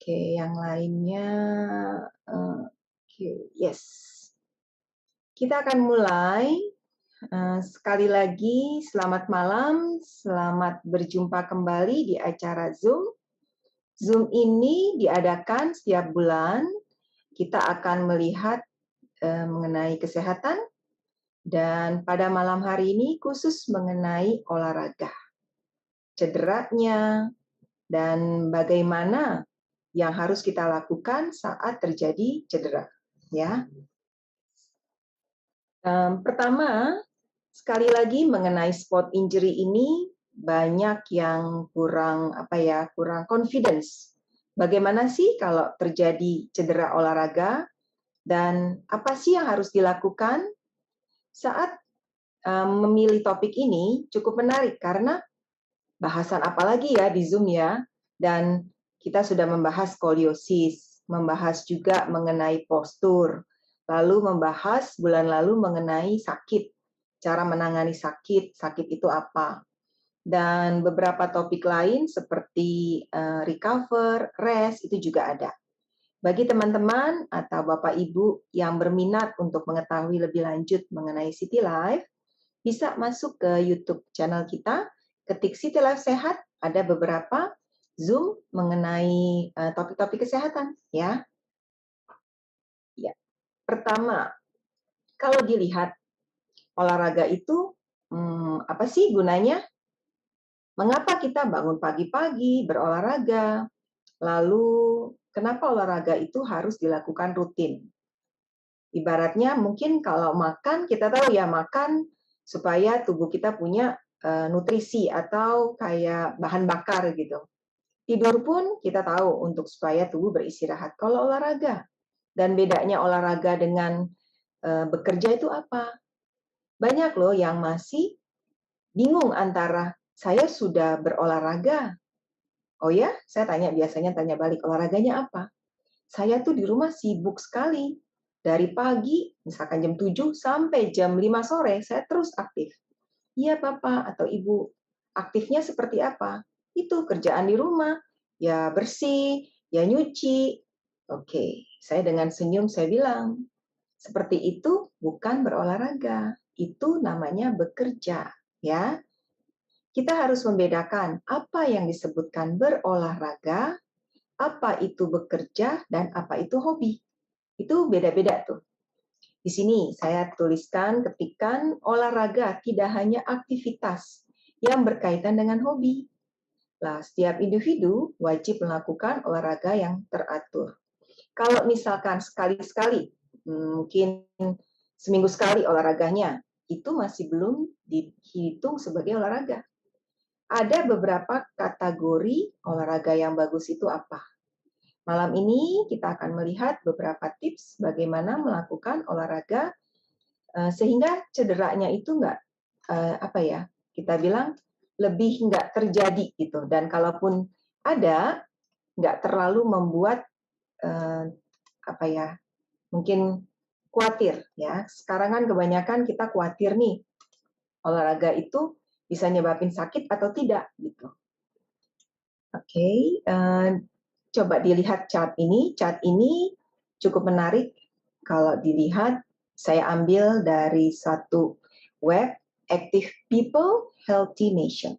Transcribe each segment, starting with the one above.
Oke, yang lainnya, oke, yes. Kita akan mulai. Sekali lagi, selamat malam, selamat berjumpa kembali di acara Zoom. Zoom ini diadakan setiap bulan. Kita akan melihat mengenai kesehatan, dan pada malam hari ini khusus mengenai olahraga, cederanya, dan bagaimana yang harus kita lakukan saat terjadi cedera. Ya, pertama, sekali lagi mengenai sport injury ini banyak yang kurang kurang confidence. Bagaimana sih kalau terjadi cedera olahraga dan apa sih yang harus dilakukan? Saat memilih topik ini cukup menarik karena bahasan apalagi ya di Zoom ya, dan kita sudah membahas skoliosis, membahas juga mengenai postur, lalu membahas bulan lalu mengenai sakit, cara menangani sakit, sakit itu apa, dan beberapa topik lain seperti recover, rest, itu juga ada. Bagi teman-teman atau Bapak Ibu yang berminat untuk mengetahui lebih lanjut mengenai City Life, bisa masuk ke YouTube channel kita, ketik City Life Sehat, ada beberapa Zoom mengenai topik-topik kesehatan, ya. Ya. Pertama, kalau dilihat olahraga itu apa sih gunanya? Mengapa kita bangun pagi-pagi berolahraga? Lalu kenapa olahraga itu harus dilakukan rutin? Ibaratnya mungkin kalau makan, kita tahu ya makan supaya tubuh kita punya nutrisi atau kayak bahan bakar gitu. Tidur pun kita tahu untuk supaya tubuh beristirahat. Kalau olahraga, dan bedanya olahraga dengan bekerja itu apa? Banyak loh yang masih bingung antara saya sudah berolahraga. Oh ya, biasanya tanya balik, olahraganya apa? Saya tuh di rumah sibuk sekali. Dari pagi, misalkan jam 7 sampai jam 5 sore, saya terus aktif. Iya, Bapak atau Ibu. Aktifnya seperti apa? Itu kerjaan di rumah, ya bersih, ya nyuci. Oke, saya dengan senyum saya bilang, seperti itu bukan berolahraga. Itu namanya bekerja, ya. Kita harus membedakan apa yang disebutkan berolahraga, apa itu bekerja, dan apa itu hobi. Itu beda-beda tuh. Di sini saya tuliskan, ketikan olahraga tidak hanya aktivitas yang berkaitan dengan hobi. Nah, setiap individu wajib melakukan olahraga yang teratur. Kalau misalkan sekali-sekali, mungkin seminggu sekali olahraganya, itu masih belum dihitung sebagai olahraga. Ada beberapa kategori olahraga yang bagus itu apa? Malam ini kita akan melihat beberapa tips bagaimana melakukan olahraga sehingga cederanya itu kita bilang lebih nggak terjadi gitu. Dan kalaupun ada, nggak terlalu membuat mungkin khawatir ya. Sekarang kan kebanyakan kita khawatir nih olahraga itu bisa nyebabin sakit atau tidak gitu. Oke, coba dilihat chart ini. Chart ini cukup menarik kalau dilihat. Saya ambil dari satu web, Active People, Healthy Nation.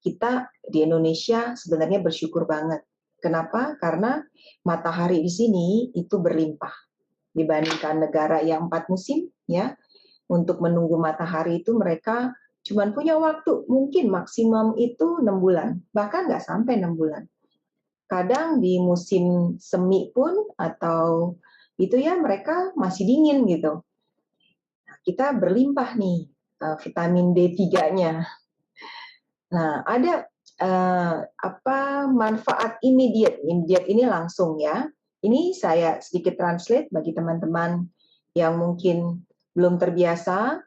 Kita di Indonesia sebenarnya bersyukur banget. Kenapa? Karena matahari di sini itu berlimpah dibandingkan negara yang 4 musim, ya. Untuk menunggu matahari itu mereka cuma punya waktu mungkin maksimum itu 6 bulan, bahkan nggak sampai 6 bulan. Kadang di musim semi pun atau itu ya mereka masih dingin gitu. Nah, kita berlimpah nih vitamin D3-nya. Nah, ada manfaat immediate. Immediate ini langsung ya. Ini saya sedikit translate bagi teman-teman yang mungkin belum terbiasa.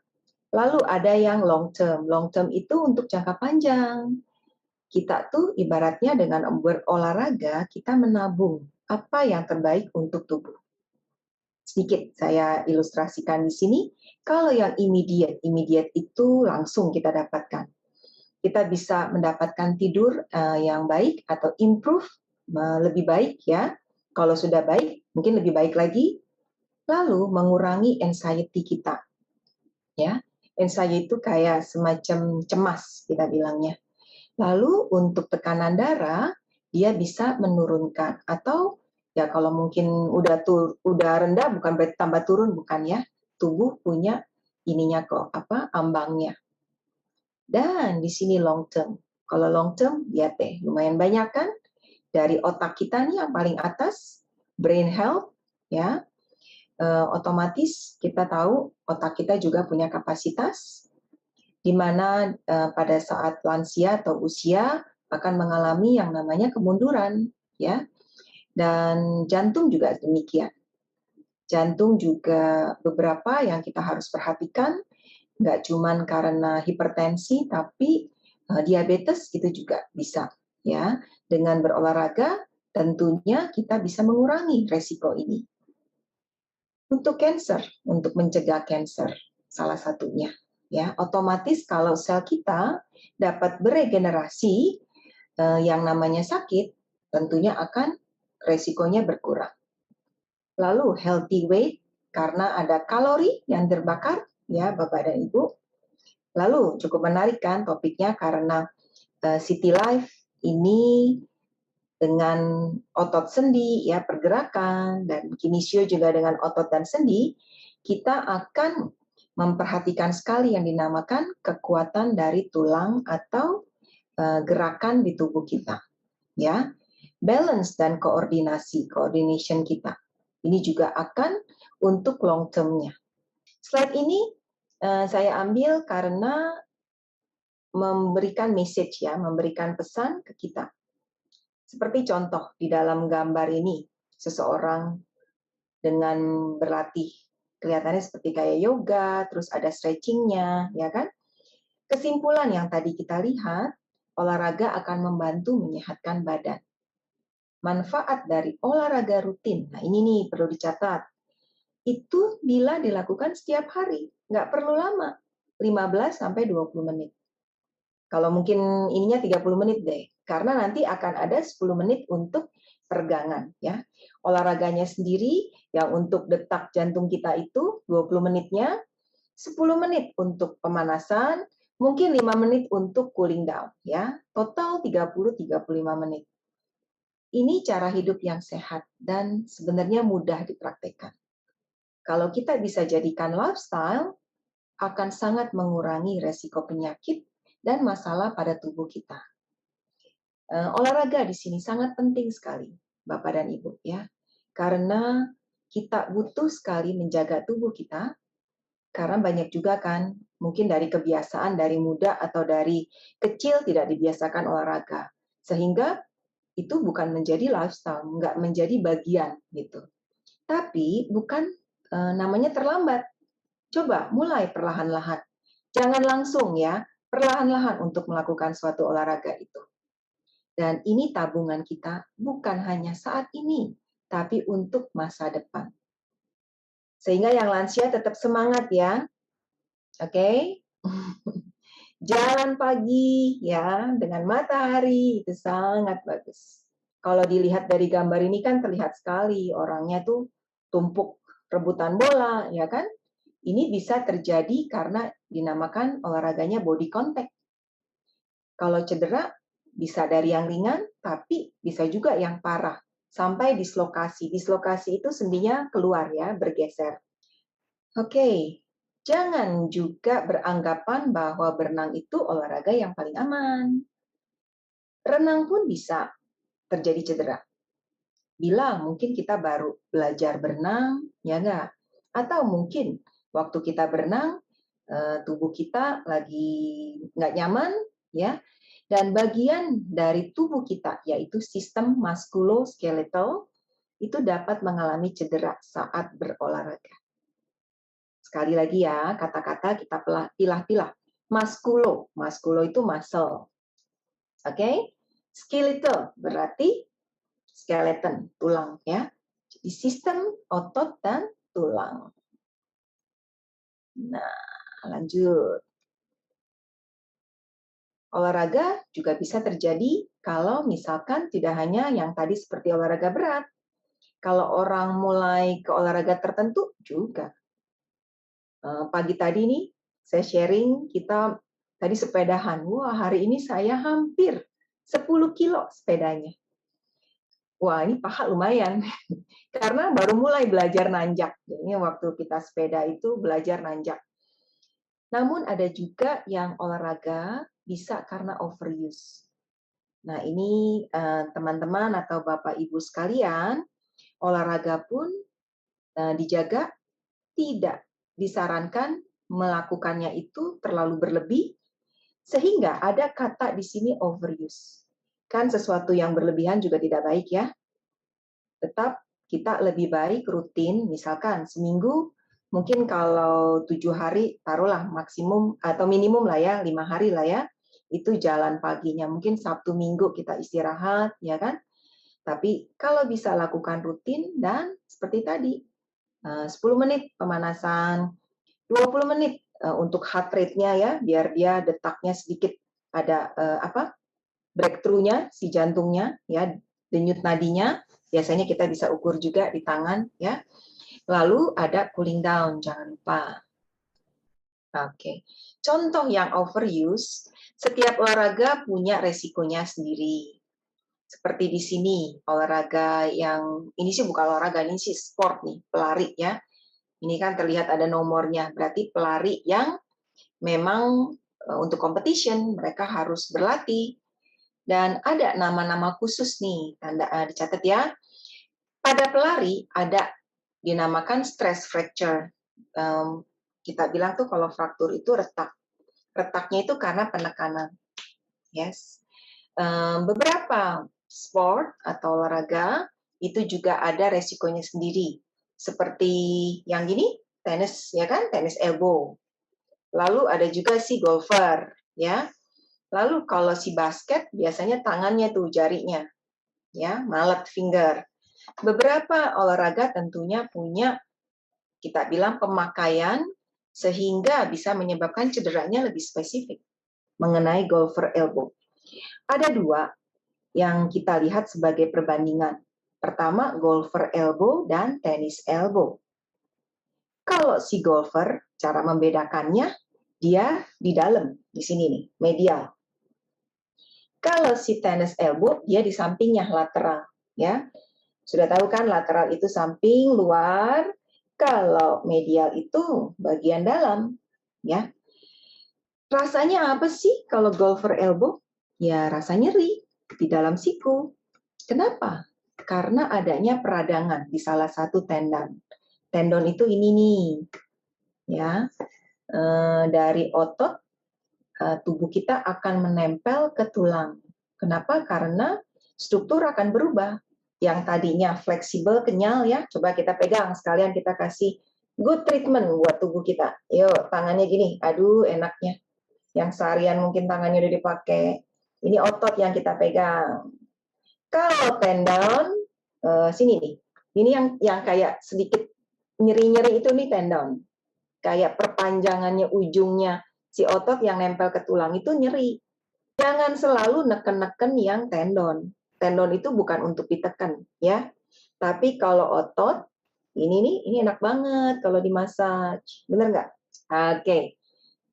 Lalu ada yang long term. Long term itu untuk jangka panjang. Kita tuh ibaratnya dengan berolahraga, kita menabung apa yang terbaik untuk tubuh. Sedikit saya ilustrasikan di sini. Kalau yang immediate itu langsung kita dapatkan. Kita bisa mendapatkan tidur yang baik atau improve lebih baik ya. Kalau sudah baik, mungkin lebih baik lagi. Lalu mengurangi anxiety kita, ya. Anxiety itu kayak semacam cemas kita bilangnya. Lalu untuk tekanan darah, dia bisa menurunkan atau ya kalau mungkin udah rendah bukan berarti tambah turun bukan ya. Tubuh punya ininya kok, ambangnya. Dan di sini long term. Kalau long term, lihat deh, lumayan banyak kan? Dari otak kita nih yang paling atas, brain health, ya, otomatis kita tahu otak kita juga punya kapasitas, di mana pada saat lansia atau usia akan mengalami yang namanya kemunduran, ya. Dan jantung juga demikian. Jantung juga beberapa yang kita harus perhatikan, nggak cuman karena hipertensi, tapi diabetes itu juga bisa, ya. Dengan berolahraga, tentunya kita bisa mengurangi resiko ini. Untuk cancer, untuk mencegah cancer, salah satunya, ya. Otomatis kalau sel kita dapat beregenerasi, yang namanya sakit, tentunya akan resikonya berkurang. Lalu healthy weight, karena ada kalori yang terbakar, ya Bapak dan Ibu. Lalu cukup menarik kan topiknya karena City Life ini dengan otot sendi, ya pergerakan, dan kinesio juga dengan otot dan sendi, kita akan memperhatikan sekali yang dinamakan kekuatan dari tulang atau gerakan di tubuh kita, ya, balance dan coordination kita. Ini juga akan untuk long term-nya. Slide ini saya ambil karena memberikan message ya, memberikan pesan ke kita. Seperti contoh di dalam gambar ini, seseorang dengan berlatih kelihatannya seperti kayak yoga, terus ada stretching-nya, ya kan? Kesimpulan yang tadi kita lihat, olahraga akan membantu menyehatkan badan. Manfaat dari olahraga rutin, nah ini nih perlu dicatat, itu bila dilakukan setiap hari, nggak perlu lama, 15-20 menit. Kalau mungkin ininya 30 menit deh, karena nanti akan ada 10 menit untuk peregangan, ya. Olahraganya sendiri yang untuk detak jantung kita itu 20 menitnya, 10 menit untuk pemanasan, mungkin 5 menit untuk cooling down, ya. Total 30-35 menit. Ini cara hidup yang sehat dan sebenarnya mudah dipraktekkan. Kalau kita bisa jadikan lifestyle, akan sangat mengurangi resiko penyakit dan masalah pada tubuh kita. Olahraga di sini sangat penting sekali, Bapak dan Ibu, ya. Karena kita butuh sekali menjaga tubuh kita, karena banyak juga kan, mungkin dari kebiasaan dari muda atau dari kecil tidak dibiasakan olahraga. Sehingga itu bukan menjadi lifestyle, nggak menjadi bagian gitu. Tapi bukan namanya terlambat. Coba mulai perlahan-lahan. Jangan langsung ya, perlahan-lahan untuk melakukan suatu olahraga itu. Dan ini tabungan kita bukan hanya saat ini, tapi untuk masa depan. Sehingga yang lansia tetap semangat ya. Oke? Jalan pagi ya dengan matahari itu sangat bagus. Kalau dilihat dari gambar ini kan terlihat sekali orangnya tuh tumpuk rebutan bola, ya kan? Ini bisa terjadi karena dinamakan olahraganya body contact. Kalau cedera bisa dari yang ringan, tapi bisa juga yang parah sampai dislokasi. Dislokasi itu sendinya keluar ya, bergeser. Oke, jangan juga beranggapan bahwa berenang itu olahraga yang paling aman. Renang pun bisa terjadi cedera. Bila mungkin kita baru belajar berenang, ya enggak? Atau mungkin waktu kita berenang, tubuh kita lagi nggak nyaman, ya, dan bagian dari tubuh kita, yaitu sistem muskuloskeletal, itu dapat mengalami cedera saat berolahraga. Sekali lagi ya, kata-kata kita pilah-pilah. Muskulo itu muscle. Oke? Skeletal berarti skeleton, tulang ya. Jadi sistem otot dan tulang. Nah, lanjut. Olahraga juga bisa terjadi kalau misalkan tidak hanya yang tadi seperti olahraga berat. Kalau orang mulai ke olahraga tertentu juga. Pagi tadi nih, saya sharing kita tadi sepedahan. Wah, hari ini saya hampir 10 kilo sepedanya. Wah, ini paha lumayan. Karena baru mulai belajar nanjak. Jadi waktu kita sepeda itu belajar nanjak. Namun ada juga yang olahraga bisa karena overuse. Nah, ini teman-teman atau Bapak Ibu sekalian, olahraga pun dijaga, tidak disarankan melakukannya itu terlalu berlebih, sehingga ada kata di sini overuse. Kan sesuatu yang berlebihan juga tidak baik ya. Tetap kita lebih baik rutin, misalkan seminggu, mungkin kalau 7 hari, taruhlah maksimum atau minimum lah ya, 5 hari lah ya, itu jalan paginya. Mungkin Sabtu Minggu kita istirahat, ya kan? Tapi kalau bisa lakukan rutin dan seperti tadi, 10 menit pemanasan, 20 menit untuk heart rate-nya ya, biar dia detaknya sedikit ada breakthrough-nya si jantungnya ya, denyut nadinya. Biasanya kita bisa ukur juga di tangan ya. Lalu ada cooling down, jangan lupa. Oke. Contoh yang overuse, setiap olahraga punya resikonya sendiri. Seperti di sini, olahraga yang ini sih bukan olahraga, ini sih sport nih, pelari ya. Ini kan terlihat ada nomornya, berarti pelari yang memang untuk competition mereka harus berlatih. Dan ada nama-nama khusus nih, tanda dicatat ya. Pada pelari ada dinamakan stress fracture. Kita bilang tuh kalau fraktur itu retak. Retaknya itu karena penekanan. Yes. Beberapa sport atau olahraga itu juga ada resikonya sendiri. Seperti yang gini, tenis ya kan, tenis elbow. Lalu ada juga si golfer, ya. Lalu kalau si basket biasanya tangannya tuh jarinya, ya, mallet finger. Beberapa olahraga tentunya punya kita bilang pemakaian sehingga bisa menyebabkan cederanya lebih spesifik mengenai golfer elbow. Ada dua yang kita lihat sebagai perbandingan. Pertama, golfer elbow dan tenis elbow. Kalau si golfer, cara membedakannya, dia di dalam, di sini nih, medial. Kalau si tenis elbow, dia di sampingnya, lateral. Ya, sudah tahu kan lateral itu samping, luar. Kalau medial itu bagian dalam. Ya, rasanya apa sih kalau golfer elbow? Ya, rasa nyeri di dalam siku. Kenapa? Karena adanya peradangan di salah satu tendon. Tendon itu ini nih, ya, dari otot tubuh kita akan menempel ke tulang. Kenapa? Karena struktur akan berubah. Yang tadinya fleksibel, kenyal ya, coba kita pegang sekalian kita kasih good treatment buat tubuh kita. Yuk, tangannya gini, aduh enaknya. Yang seharian mungkin tangannya udah dipakai. Ini otot yang kita pegang. Kalau tendon, sini nih. Ini yang kayak sedikit nyeri-nyeri itu nih tendon. Kayak perpanjangannya ujungnya si otot yang nempel ke tulang itu nyeri. Jangan selalu neken-neken yang tendon. Tendon itu bukan untuk ditekan, ya. Tapi kalau otot, ini nih, ini enak banget kalau dimassage. Bener nggak? Oke.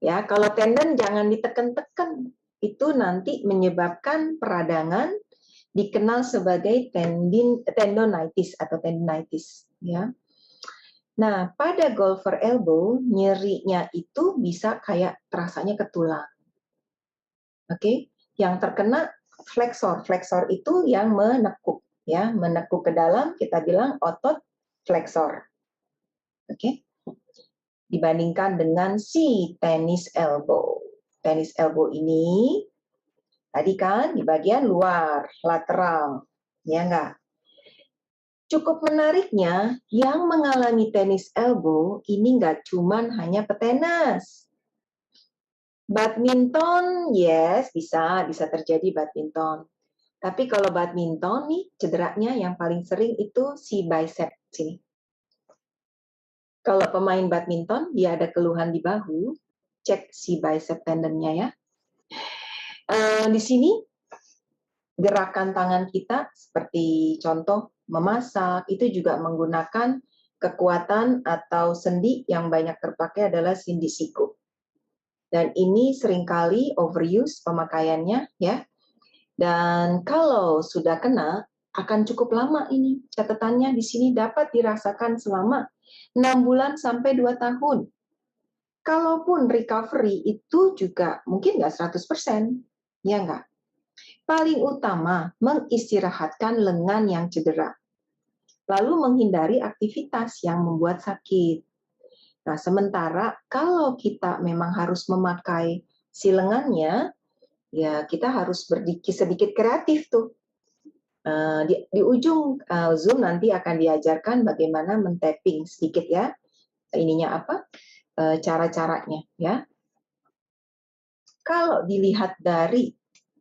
Ya, kalau tendon jangan diteken-teken. Itu nanti menyebabkan peradangan, dikenal sebagai tendonitis atau tendinitis, ya. Nah, pada golfer elbow, nyerinya itu bisa kayak terasanya ke tulang. Oke, yang terkena flexor. Flexor itu yang menekuk, ya, menekuk ke dalam. Kita bilang otot flexor. Oke, dibandingkan dengan si tenis elbow. Tenis elbow ini tadi kan di bagian luar, lateral, ya enggak? Cukup menariknya, yang mengalami tenis elbow ini nggak cuman hanya petenis. Badminton, yes, bisa terjadi badminton. Tapi kalau badminton nih, cederanya yang paling sering itu si bicep sini. Kalau pemain badminton, dia ada keluhan di bahu, cek si bicep tendonnya ya. Di sini gerakan tangan kita seperti contoh memasak itu juga menggunakan kekuatan atau sendi yang banyak terpakai adalah sendi siku. Dan ini seringkali overuse pemakaiannya ya. Dan kalau sudah kena akan cukup lama ini. Catatannya di sini dapat dirasakan selama 6 bulan sampai 2 tahun. Kalaupun recovery itu juga mungkin nggak 100%, ya nggak? Paling utama, mengistirahatkan lengan yang cedera, lalu menghindari aktivitas yang membuat sakit. Nah, sementara kalau kita memang harus memakai si lengannya, ya kita harus sedikit kreatif tuh. Di ujung Zoom nanti akan diajarkan bagaimana men-tapping sedikit ya, ininya apa, cara-caranya ya. Kalau dilihat dari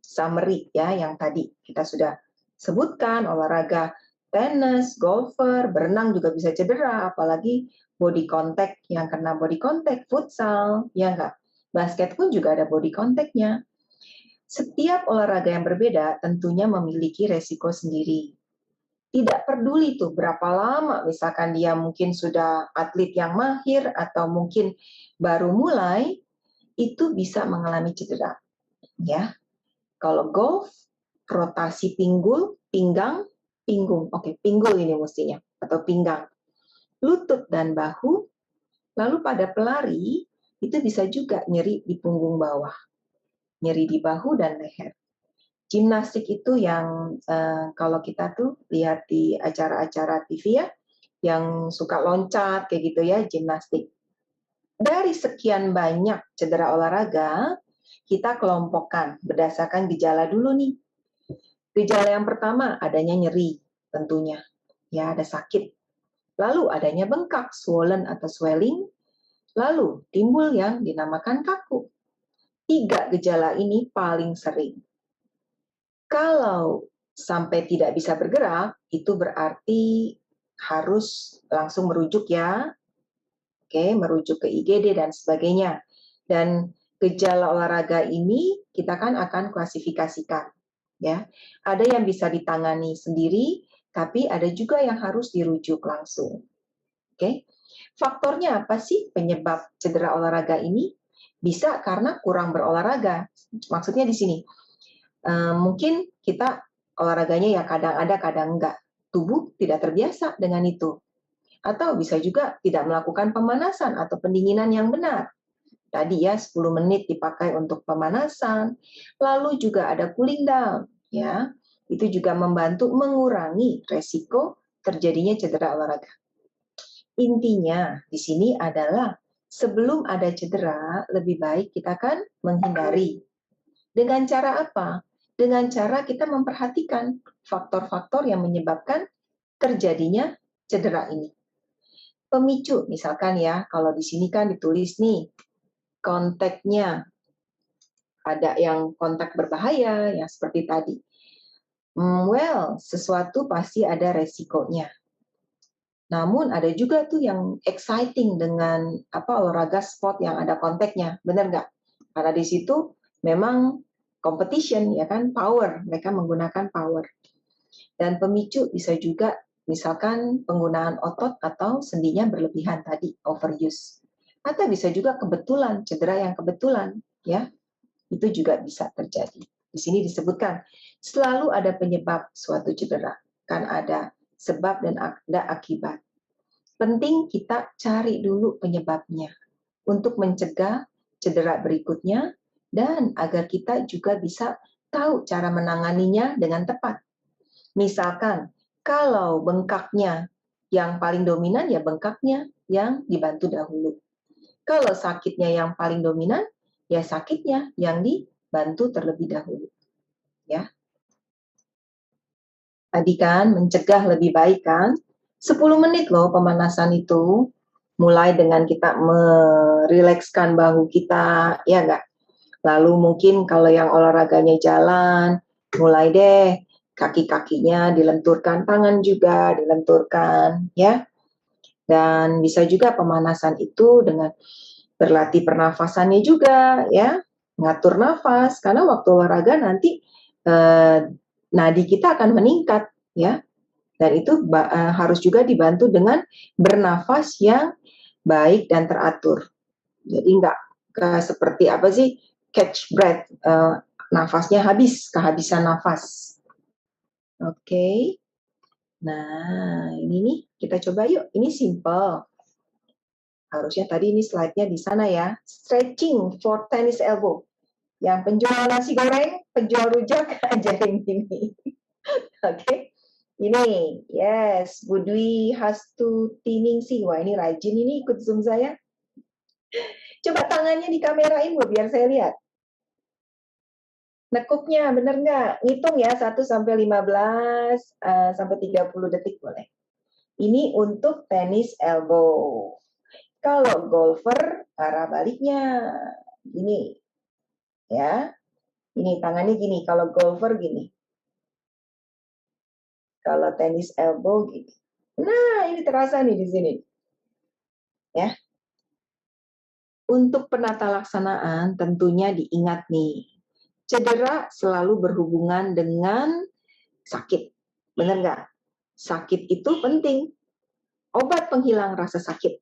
summary ya yang tadi kita sudah sebutkan, olahraga tenis, golfer, berenang juga bisa cedera, apalagi body contact yang kena body contact, futsal, ya enggak? Basket pun juga ada body contact-nya. Setiap olahraga yang berbeda tentunya memiliki resiko sendiri. Tidak peduli tuh berapa lama, misalkan dia mungkin sudah atlet yang mahir atau mungkin baru mulai, itu bisa mengalami cedera. Ya, kalau golf, rotasi pinggang, pinggul ini mestinya, atau pinggang, lutut dan bahu, lalu pada pelari, itu bisa juga nyeri di punggung bawah, nyeri di bahu dan leher. Gimnastik itu yang kalau kita tuh lihat di acara-acara TV ya, yang suka loncat kayak gitu ya, gimnastik. Dari sekian banyak cedera olahraga, kita kelompokkan berdasarkan gejala dulu nih. Gejala yang pertama adanya nyeri tentunya, ya ada sakit. Lalu adanya bengkak, swollen atau swelling. Lalu timbul yang dinamakan kaku. 3 gejala ini paling sering. Kalau sampai tidak bisa bergerak, itu berarti harus langsung merujuk ya. Oke, merujuk ke IGD dan sebagainya. Dan gejala olahraga ini kita kan akan klasifikasikan. Ya, ada yang bisa ditangani sendiri, tapi ada juga yang harus dirujuk langsung. Oke, faktornya apa sih penyebab cedera olahraga ini? Bisa karena kurang berolahraga. Maksudnya di sini, mungkin kita olahraganya ya kadang ada, kadang enggak. Tubuh tidak terbiasa dengan itu. Atau bisa juga tidak melakukan pemanasan atau pendinginan yang benar. Tadi ya 10 menit dipakai untuk pemanasan, lalu juga ada cooling down ya. Itu juga membantu mengurangi resiko terjadinya cedera olahraga. Intinya di sini adalah sebelum ada cedera lebih baik kita kan menghindari. Dengan cara apa? Dengan cara kita memperhatikan faktor-faktor yang menyebabkan terjadinya cedera ini. Pemicu misalkan ya, kalau di sini kan ditulis nih kontaknya, ada yang kontak berbahaya, yang seperti tadi. Well, sesuatu pasti ada resikonya. Namun ada juga tuh yang exciting dengan olahraga sport yang ada kontaknya, benar nggak? Karena di situ memang competition ya kan, power, mereka menggunakan power. Dan pemicu bisa juga misalkan penggunaan otot atau sendinya berlebihan tadi, overuse. Atau bisa juga kebetulan, cedera yang kebetulan, ya. Itu juga bisa terjadi. Di sini disebutkan, selalu ada penyebab suatu cedera. Kan ada sebab dan ada akibat. Penting kita cari dulu penyebabnya untuk mencegah cedera berikutnya dan agar kita juga bisa tahu cara menanganinya dengan tepat. Misalkan, kalau bengkaknya yang paling dominan, ya bengkaknya yang dibantu dahulu. Kalau sakitnya yang paling dominan, ya sakitnya yang dibantu terlebih dahulu. Ya. Tadi kan mencegah lebih baik kan? 10 menit loh pemanasan itu. Mulai dengan kita merilekskan bahu kita, ya enggak? Lalu mungkin kalau yang olahraganya jalan, mulai deh kaki-kakinya dilenturkan, tangan juga dilenturkan, ya. Dan bisa juga pemanasan itu dengan berlatih pernafasannya juga, ya. ngatur nafas, karena waktu olahraga nanti nadi kita akan meningkat, ya. Dan itu harus juga dibantu dengan bernafas yang baik dan teratur. Jadi nggak seperti apa sih, catch breath, nafasnya kehabisan nafas. Oke. Nah, ini nih kita coba yuk. Ini simple. Harusnya tadi ini slide-nya di sana ya. Stretching for tennis elbow. Yang penjual nasi goreng, penjual rujak, ajarin ini. Oke. Ini, yes, Budwi Hastuningsih. Wah, ini rajin ini ikut Zoom saya. Coba tangannya dikamerain Bu, biar saya lihat. Nekuknya, bener nggak? Ngitung ya, 1 sampai 15, sampai 30 detik boleh. Ini untuk tenis elbow. Kalau golfer, arah baliknya. Gini, ya. Ini tangannya gini, kalau golfer gini. Kalau tenis elbow gini. Nah, ini terasa nih di sini. Ya. Untuk penata laksanaan tentunya diingat nih, cedera selalu berhubungan dengan sakit. Benar nggak? Sakit itu penting. Obat penghilang rasa sakit.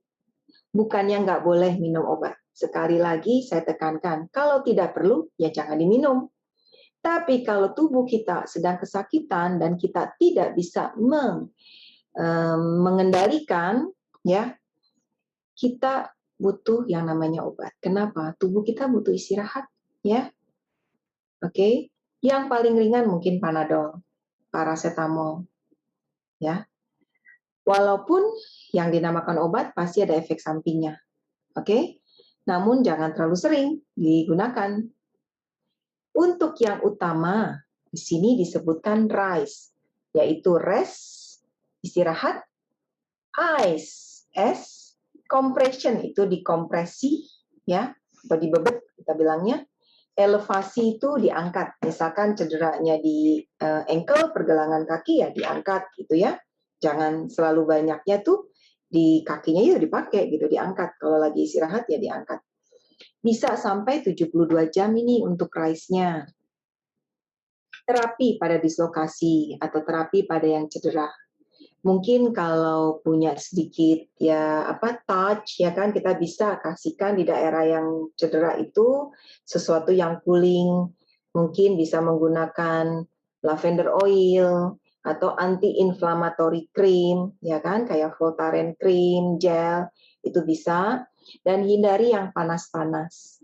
Bukannya nggak boleh minum obat. Sekali lagi saya tekankan, kalau tidak perlu, ya jangan diminum. Tapi kalau tubuh kita sedang kesakitan dan kita tidak bisa mengendalikan, ya kita butuh yang namanya obat. Kenapa? Tubuh kita butuh istirahat, ya. Oke. Yang paling ringan mungkin Panadol, paracetamol, ya. Walaupun yang dinamakan obat pasti ada efek sampingnya. Oke? Namun jangan terlalu sering digunakan. Untuk yang utama, di sini disebutkan RISE, yaitu rest, istirahat, ice, es, compression itu dikompresi, ya, atau dibebet kita bilangnya. Elevasi itu diangkat, misalkan cederanya di ankle, pergelangan kaki ya diangkat gitu ya. Jangan selalu banyaknya tuh di kakinya ya dipakai gitu, diangkat. Kalau lagi istirahat ya diangkat. Bisa sampai 72 jam ini untuk rise-nya. Terapi pada dislokasi atau terapi pada yang cedera. Mungkin kalau punya sedikit ya touch ya kan, kita bisa kasihkan di daerah yang cedera itu sesuatu yang cooling, mungkin bisa menggunakan lavender oil atau anti-inflammatory cream ya kan, kayak Voltaren cream, gel, itu bisa. Dan hindari yang panas-panas.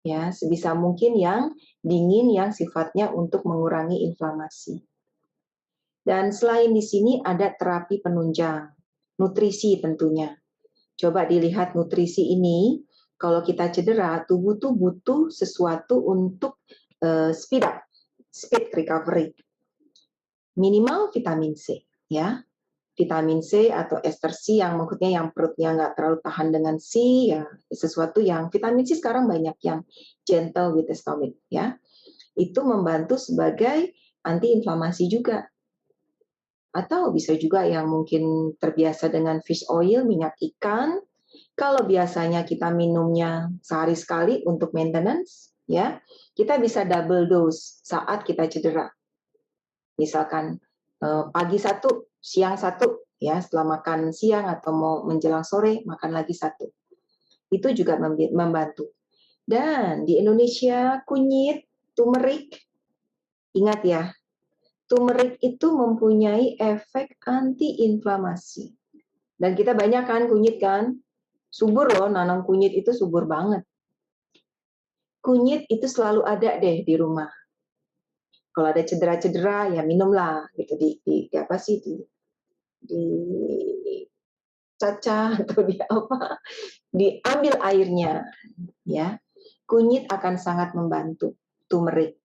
Ya, sebisa mungkin yang dingin yang sifatnya untuk mengurangi inflamasi. Dan selain di sini ada terapi penunjang, nutrisi tentunya. Coba dilihat nutrisi ini, kalau kita cedera, tubuh tuh butuh sesuatu untuk speed recovery. Minimal vitamin C, ya. Vitamin C atau ester C yang maksudnya yang perutnya nggak terlalu tahan dengan C, ya sesuatu yang vitamin C sekarang banyak yang gentle with the stomach, ya. Itu membantu sebagai anti-inflamasi juga. Atau bisa juga yang mungkin terbiasa dengan fish oil, minyak ikan. Kalau biasanya kita minumnya sehari sekali untuk maintenance, ya, kita bisa double dose saat kita cedera. Misalkan pagi 1, siang 1, ya, setelah makan siang atau mau menjelang sore makan lagi 1. Itu juga membantu. Dan di Indonesia kunyit, turmeric, ingat ya, turmeric itu mempunyai efek anti-inflamasi. Dan kita banyak kan kunyit kan, subur loh, nanam kunyit itu subur banget. Kunyit itu selalu ada deh di rumah. Kalau ada cedera-cedera ya minumlah gitu di cacah atau di apa, diambil airnya ya. Kunyit akan sangat membantu, turmeric.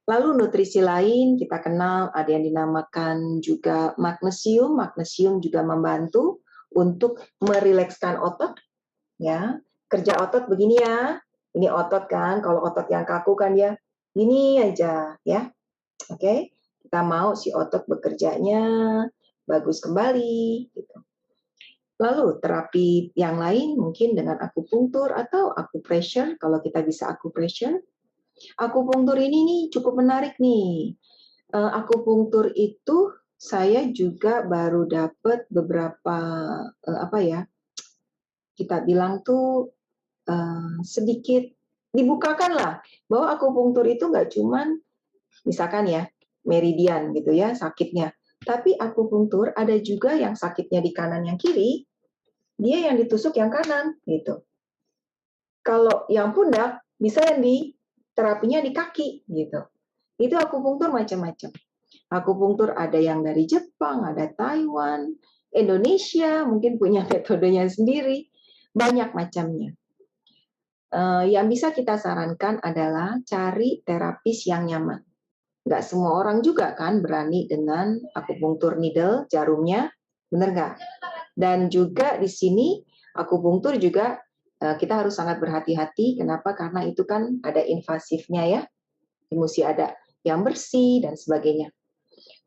Lalu nutrisi lain kita kenal ada yang dinamakan juga magnesium. Magnesium juga membantu untuk merilekskan otot, ya. Kerja otot begini ya. Ini otot kan, kalau otot yang kaku kan dia ini aja, ya. Oke. Kita mau si otot bekerjanya bagus kembali gitu. Lalu terapi yang lain mungkin dengan akupunktur atau acupressure, kalau kita bisa acupressure. Akupunktur ini nih cukup menarik nih. Akupunktur itu saya juga baru dapat beberapa, apa ya, kita bilang tuh, sedikit dibukakan lah, bahwa akupunktur itu nggak cuman misalkan ya, meridian gitu ya sakitnya, tapi akupunktur ada juga yang sakitnya di kanan yang kiri, dia yang ditusuk yang kanan, gitu. Kalau yang pundak, bisa yang di terapinya di kaki, gitu. Itu akupunktur macam-macam. Akupunktur ada yang dari Jepang, ada Taiwan, Indonesia mungkin punya metodenya sendiri, banyak macamnya. Yang bisa kita sarankan adalah cari terapis yang nyaman. Nggak semua orang juga kan berani dengan akupunktur needle, jarumnya, benar nggak? Dan juga di sini akupunktur juga kita harus sangat berhati-hati. Kenapa? Karena itu kan ada invasifnya ya, mesti ada yang bersih dan sebagainya.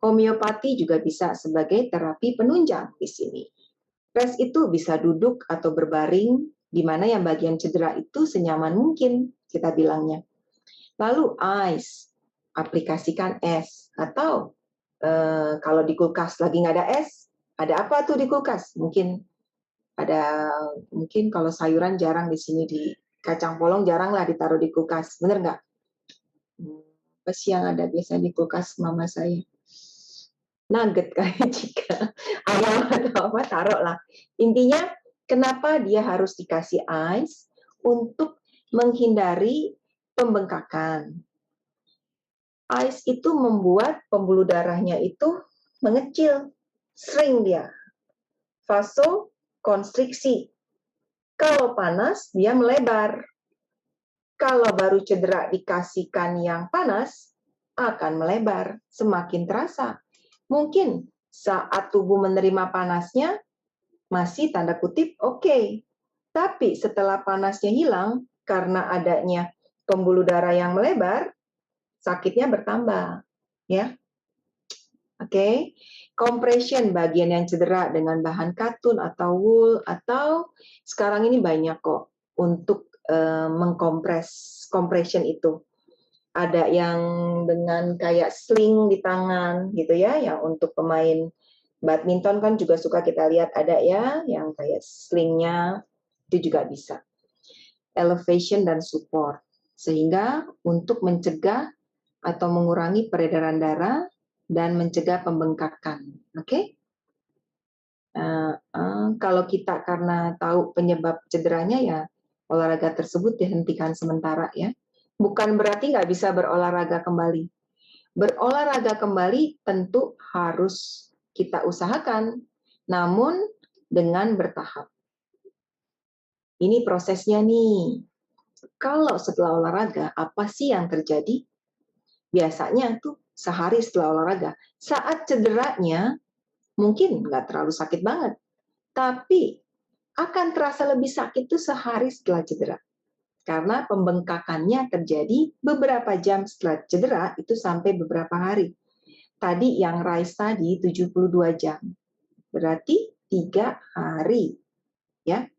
Homeopati juga bisa sebagai terapi penunjang di sini. Rest itu bisa duduk atau berbaring, di mana yang bagian cedera itu senyaman mungkin, kita bilangnya. Lalu ice, aplikasikan es. Atau kalau di kulkas lagi nggak ada es, ada apa tuh di kulkas? Mungkin kalau sayuran jarang di sini, di kacang polong jarang lah ditaruh di kulkas, bener nggak? Apa sih yang ada biasanya di kulkas mama saya? Nugget kayak jika ayam atau apa taruh lah. Intinya kenapa dia harus dikasih ice untuk menghindari pembengkakan. Ice itu membuat pembuluh darahnya itu mengecil, sering dia. Vasokonstriksi. Kalau panas dia melebar. Kalau baru cedera dikasihkan yang panas akan melebar, semakin terasa. Mungkin saat tubuh menerima panasnya, masih tanda kutip oke. Tapi setelah panasnya hilang, karena adanya pembuluh darah yang melebar, sakitnya bertambah. Ya, oke. Compression bagian yang cedera dengan bahan katun atau wool, atau sekarang ini banyak kok untuk mengkompres compression itu. Ada yang dengan kayak sling di tangan gitu ya, yang untuk pemain badminton kan juga suka kita lihat ada ya, yang kayak slingnya itu juga bisa. Elevation dan support, sehingga untuk mencegah atau mengurangi peredaran darah dan mencegah pembengkakan. Oke? Kalau kita karena tahu penyebab cederanya ya olahraga tersebut dihentikan sementara ya. Bukan berarti nggak bisa berolahraga kembali. Berolahraga kembali tentu harus kita usahakan, namun dengan bertahap. Ini prosesnya nih. Kalau setelah olahraga, apa sih yang terjadi? Biasanya tuh sehari setelah olahraga, saat cederanya mungkin nggak terlalu sakit banget, tapi akan terasa lebih sakit tuh sehari setelah cedera. Karena pembengkakannya terjadi beberapa jam setelah cedera, itu sampai beberapa hari. Tadi yang Rise tadi 72 jam. Berarti 3 hari. Ya.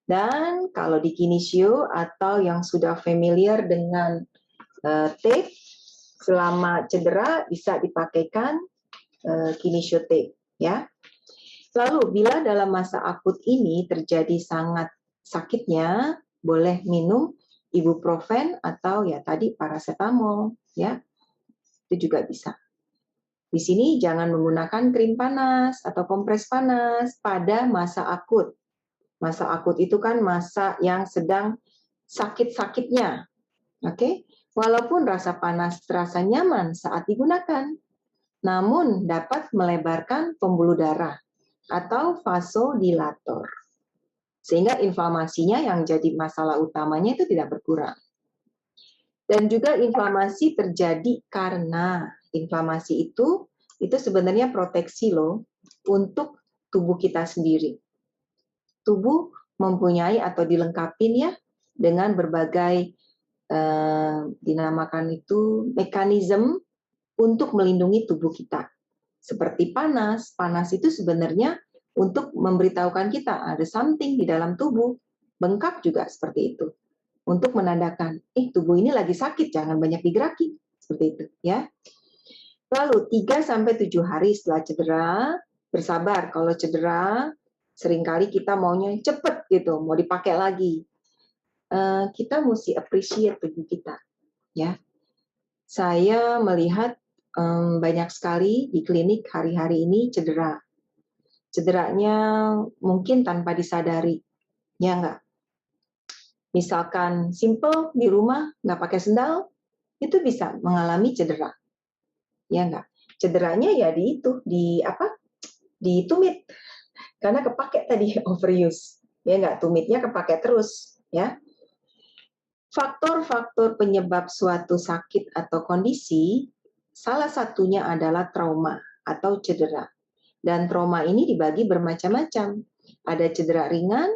Dan kalau di kinesio atau yang sudah familiar dengan tape, selama cedera bisa dipakaikan kinesio tape. Ya. Lalu bila dalam masa akut ini terjadi sangat sakitnya, boleh minum ibuprofen atau ya tadi paracetamol ya. Itu juga bisa. Di sini jangan menggunakan krim panas atau kompres panas pada masa akut. Masa akut itu kan masa yang sedang sakit-sakitnya. Oke? Walaupun rasa panas terasa nyaman saat digunakan, namun dapat melebarkan pembuluh darah atau vasodilator. Sehingga inflamasinya yang jadi masalah utamanya itu tidak berkurang. Dan juga inflamasi terjadi karena inflamasi itu sebenarnya proteksi loh untuk tubuh kita sendiri. Tubuh mempunyai atau dilengkapi ya dengan berbagai dinamakan itu mekanisme untuk melindungi tubuh kita. Seperti panas itu sebenarnya untuk memberitahukan kita ada something di dalam tubuh. Bengkak juga seperti itu. Untuk menandakan, tubuh ini lagi sakit, jangan banyak digeraki. Seperti itu, ya. Lalu 3-7 hari setelah cedera, bersabar. Kalau cedera, seringkali kita maunya cepet gitu, mau dipakai lagi. Kita mesti appreciate tubuh kita, ya. Saya melihat banyak sekali di klinik hari-hari ini cedera. Cederanya mungkin tanpa disadari, ya enggak? Misalkan simple di rumah, nggak pakai sendal, itu bisa mengalami cedera. Ya enggak? Cederanya ya di itu, di tumit. Karena kepake tadi overuse. Ya enggak, tumitnya kepake terus, ya. Faktor-faktor penyebab suatu sakit atau kondisi, salah satunya adalah trauma atau cedera. Dan trauma ini dibagi bermacam-macam. Ada cedera ringan,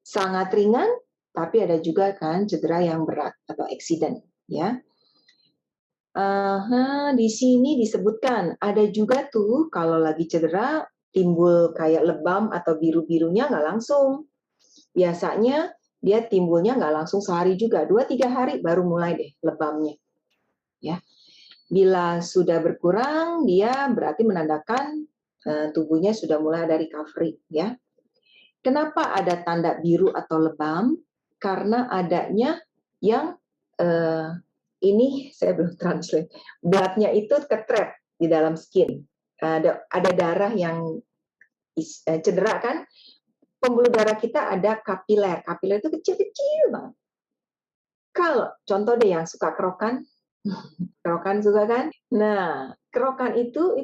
sangat ringan, tapi ada juga kan cedera yang berat atau accident, ya. Di sini disebutkan ada juga tuh kalau lagi cedera timbul kayak lebam atau biru-birunya nggak langsung. Biasanya dia timbulnya nggak langsung sehari juga, 2-3 hari baru mulai deh lebamnya. Ya. Bila sudah berkurang, dia berarti menandakan tubuhnya sudah mulai ada recovery. Ya. Kenapa ada tanda biru atau lebam? Karena adanya yang ini saya belum translate. Bloodnya itu ketrap di dalam skin. Ada darah yang cedera kan? Pembuluh darah kita ada kapiler. Kapiler itu kecil-kecil banget. Kalau contoh deh yang suka kerokan, kerokan suka kan? Nah, kerokan itu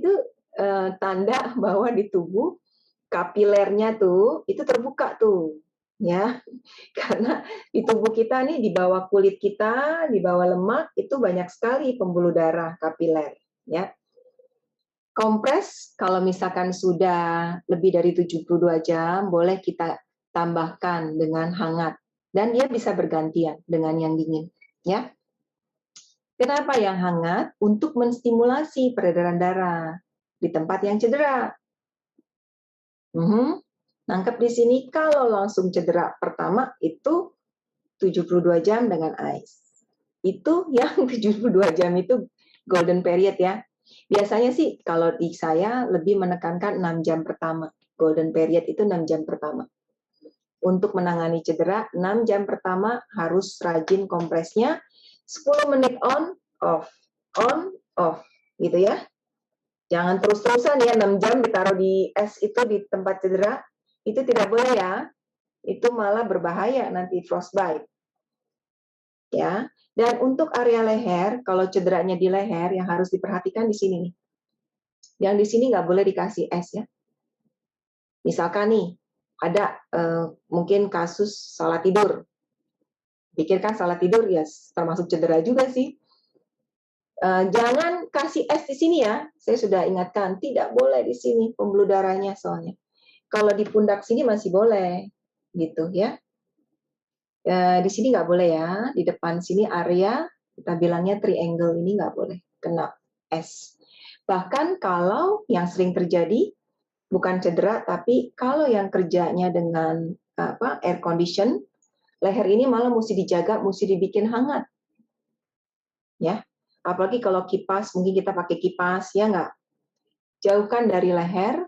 tanda bahwa di tubuh kapilernya tuh itu terbuka tuh, ya. Karena di tubuh kita nih, di bawah kulit kita, di bawah lemak, itu banyak sekali pembuluh darah kapiler. Ya. Kompres, kalau misalkan sudah lebih dari 72 jam, boleh kita tambahkan dengan hangat. Dan dia bisa bergantian dengan yang dingin. Ya. Kenapa yang hangat? Untuk menstimulasi peredaran darah di tempat yang cedera. Nangkep di sini, kalau langsung cedera pertama itu 72 jam dengan ice. Itu yang 72 jam itu golden period ya. Biasanya sih kalau di saya lebih menekankan 6 jam pertama. Golden period itu 6 jam pertama. Untuk menangani cedera, 6 jam pertama harus rajin kompresnya, 10 menit on, off, gitu ya. Jangan terus-terusan ya, 6 jam ditaruh di es itu di tempat cedera, itu tidak boleh ya. Itu malah berbahaya nanti frostbite. Ya. Dan untuk area leher, kalau cederanya di leher yang harus diperhatikan di sini nih. Yang di sini nggak boleh dikasih es ya. Misalkan nih, ada mungkin kasus salah tidur. Pikirkan salah tidur ya termasuk cedera juga sih. Jangan kasih es di sini ya. Saya sudah ingatkan, tidak boleh di sini pembuluh darahnya soalnya. Kalau di pundak sini masih boleh, gitu ya. Di sini nggak boleh ya, di depan sini area, kita bilangnya triangle ini nggak boleh kena es. Bahkan kalau yang sering terjadi, bukan cedera, tapi kalau yang kerjanya dengan air condition, leher ini malah mesti dijaga, mesti dibikin hangat. Ya, apalagi kalau kipas, mungkin kita pakai kipas, ya nggak? Jauhkan dari leher,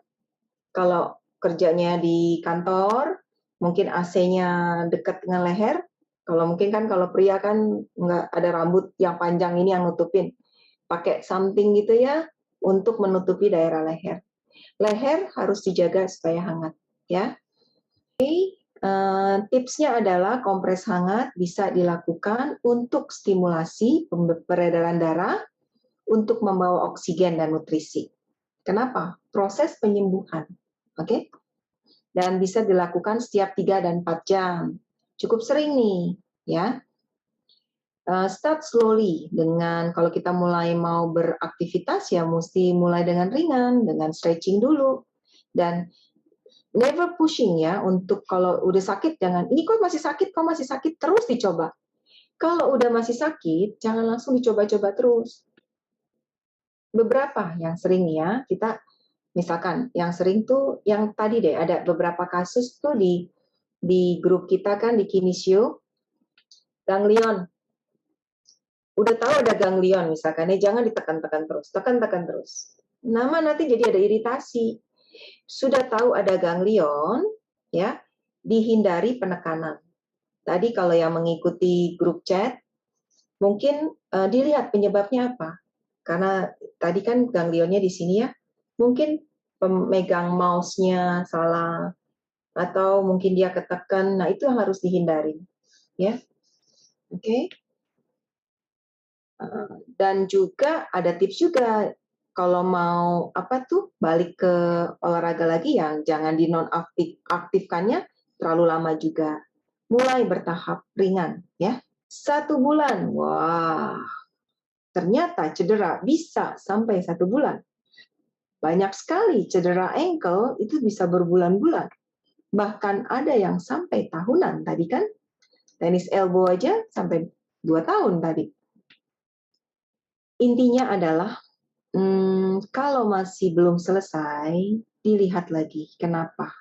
kalau kerjanya di kantor, mungkin AC-nya dekat dengan leher. Kalau mungkin kan kalau pria kan nggak ada rambut yang panjang ini yang nutupin. Pakai something gitu ya untuk menutupi daerah leher. Leher harus dijaga supaya hangat ya. Tipsnya adalah kompres hangat bisa dilakukan untuk stimulasi peredaran darah untuk membawa oksigen dan nutrisi. Kenapa? Proses penyembuhan. Oke? Dan bisa dilakukan setiap 3 dan 4 jam. Cukup sering nih, ya. Start slowly dengan kalau kita mulai mau beraktivitas ya mesti mulai dengan ringan, dengan stretching dulu. Dan never pushing ya untuk kalau udah sakit jangan, ini kok masih sakit, terus dicoba. Kalau udah masih sakit, jangan langsung dicoba-coba terus. Beberapa yang sering ya, kita Misalkan yang sering tuh yang tadi deh ada beberapa kasus tuh di grup kita kan di Kinesio, ganglion. Udah tahu ada ganglion misalkan ya jangan ditekan-tekan terus, tekan-tekan terus. Nama nanti jadi ada iritasi. Sudah tahu ada ganglion, ya, dihindari penekanan. Tadi kalau yang mengikuti grup chat, mungkin dilihat penyebabnya apa. Karena tadi kan ganglionnya di sini ya, mungkin pemegang mouse-nya salah, atau mungkin dia ketekan, nah itu yang harus dihindari. Ya, oke. Okay? Dan juga ada tips juga, kalau mau apa tuh balik ke olahraga lagi yang jangan di aktifkannya terlalu lama juga. Mulai bertahap ringan ya. 1 bulan, wah ternyata cedera bisa sampai 1 bulan. Banyak sekali cedera ankle itu bisa berbulan-bulan. Bahkan ada yang sampai tahunan tadi kan. Tenis elbow aja sampai 2 tahun tadi. Intinya adalah kalau masih belum selesai, dilihat lagi kenapa.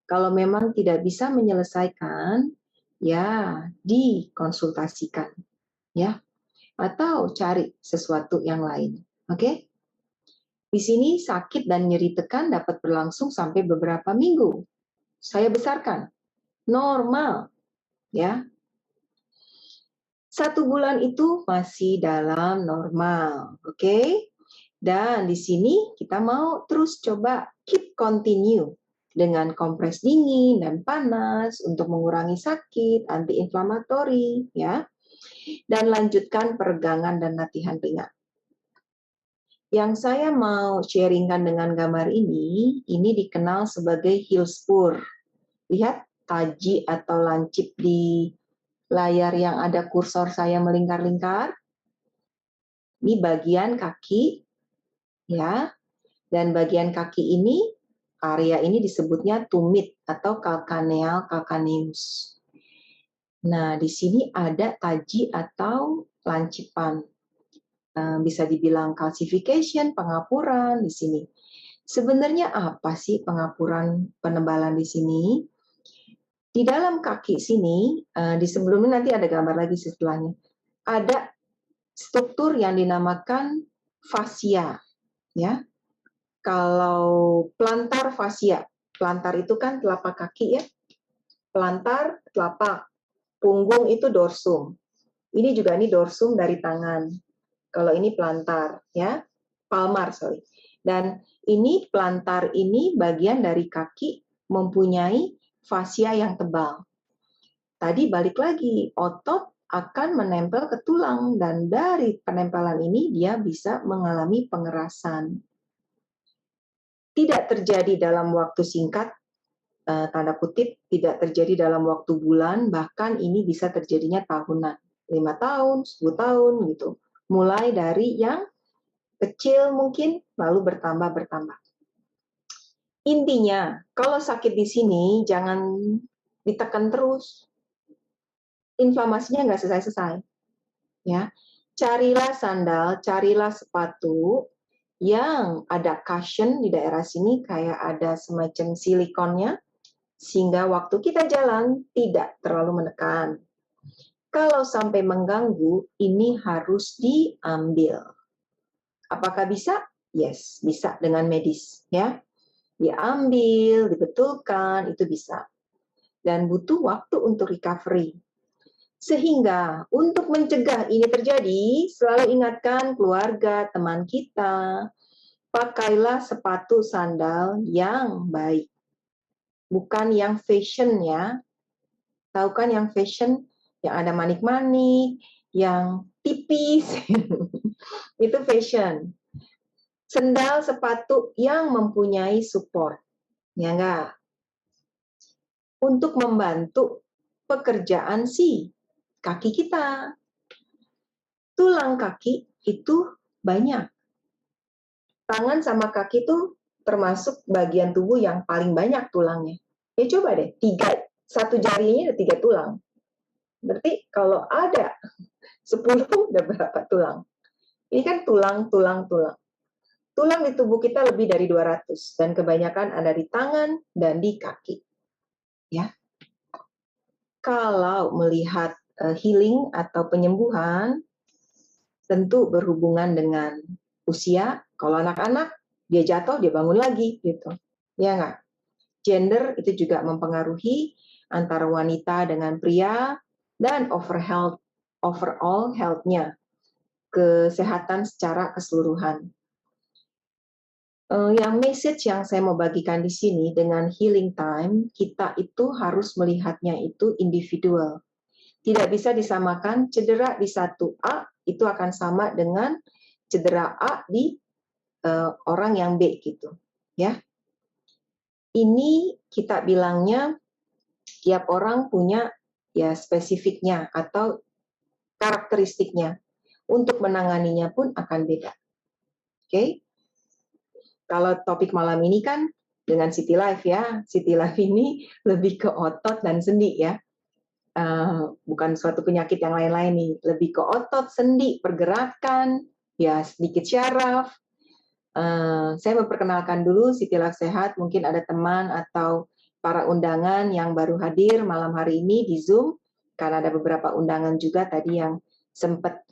Kalau memang tidak bisa menyelesaikan, ya dikonsultasikan, ya, atau cari sesuatu yang lain. Oke? Di sini sakit dan nyeri tekan dapat berlangsung sampai beberapa minggu. Saya besarkan, normal, ya. 1 bulan itu masih dalam normal, oke? Dan di sini kita mau terus coba keep continue dengan kompres dingin dan panas untuk mengurangi sakit, anti-inflamatori, ya. Dan lanjutkan peregangan dan latihan ringan. Yang saya mau sharingkan dengan gambar ini dikenal sebagai heel spur. Lihat taji atau lancip di layar yang ada kursor saya melingkar-lingkar. Ini bagian kaki, ya. Dan bagian kaki ini, area ini disebutnya tumit atau calcaneal calcaneus. Nah, di sini ada taji atau lancipan. Bisa dibilang calcification, pengapuran di sini. Sebenarnya apa sih pengapuran penebalan di sini? Di dalam kaki sini, di sebelumnya nanti ada gambar lagi setelahnya. Ada struktur yang dinamakan fascia, ya. Kalau plantar fascia, plantar itu kan telapak kaki ya, plantar telapak, punggung itu dorsum. Ini juga ini dorsum dari tangan. Kalau ini plantar ya, palmar sorry. Dan ini plantar ini bagian dari kaki mempunyai fascia yang tebal. Tadi balik lagi, otot akan menempel ke tulang dan dari penempelan ini dia bisa mengalami pengerasan. Tidak terjadi dalam waktu singkat, tanda kutip, tidak terjadi dalam waktu bulan, bahkan ini bisa terjadinya tahunan, 5 tahun, 10 tahun gitu. Mulai dari yang kecil mungkin, lalu bertambah. Intinya, kalau sakit di sini jangan ditekan terus. Inflamasinya nggak selesai-selesai. Ya. Carilah sandal, carilah sepatu yang ada cushion di daerah sini, kayak ada semacam silikonnya, sehingga waktu kita jalan tidak terlalu menekan. Kalau sampai mengganggu, ini harus diambil. Apakah bisa? Yes, bisa dengan medis, ya. Diambil, dibetulkan, itu bisa. Dan butuh waktu untuk recovery. Sehingga untuk mencegah ini terjadi, selalu ingatkan keluarga, teman kita, pakailah sepatu sandal yang baik. Bukan yang fashion ya. Tahu kan yang fashion, yang ada manik-manik, yang tipis, itu fashion. Sendal sepatu yang mempunyai support, ya enggak? Untuk membantu pekerjaan si kaki kita. Tulang kaki itu banyak. Tangan sama kaki itu termasuk bagian tubuh yang paling banyak tulangnya. Ya coba deh, 1 jarinya ada 3 tulang. Berarti kalau ada 10 udah berapa tulang? Ini kan tulang. Tulang di tubuh kita lebih dari 200 dan kebanyakan ada di tangan dan di kaki. Ya. Kalau melihat healing atau penyembuhan, tentu berhubungan dengan usia. Kalau anak-anak, dia jatuh, dia bangun lagi, gitu. Ya nggak? Gender itu juga mempengaruhi antara wanita dengan pria, dan overall health-nya, kesehatan secara keseluruhan. Yang message yang saya mau bagikan di sini dengan healing time, kita itu harus melihatnya itu individual. Tidak bisa disamakan cedera di satu A itu akan sama dengan cedera A di orang yang B gitu, ya. Ini kita bilangnya tiap orang punya ya spesifiknya atau karakteristiknya. Untuk menanganinya pun akan beda. Oke? Kalau topik malam ini kan dengan City Life ya. City Life ini lebih ke otot dan sendi ya. Bukan suatu penyakit yang lain-lain nih. Lebih ke otot, sendi, pergerakan, ya sedikit syaraf. Saya memperkenalkan dulu City Life Sehat. Mungkin ada teman atau para undangan yang baru hadir malam hari ini di Zoom. Karena ada beberapa undangan juga tadi yang sempat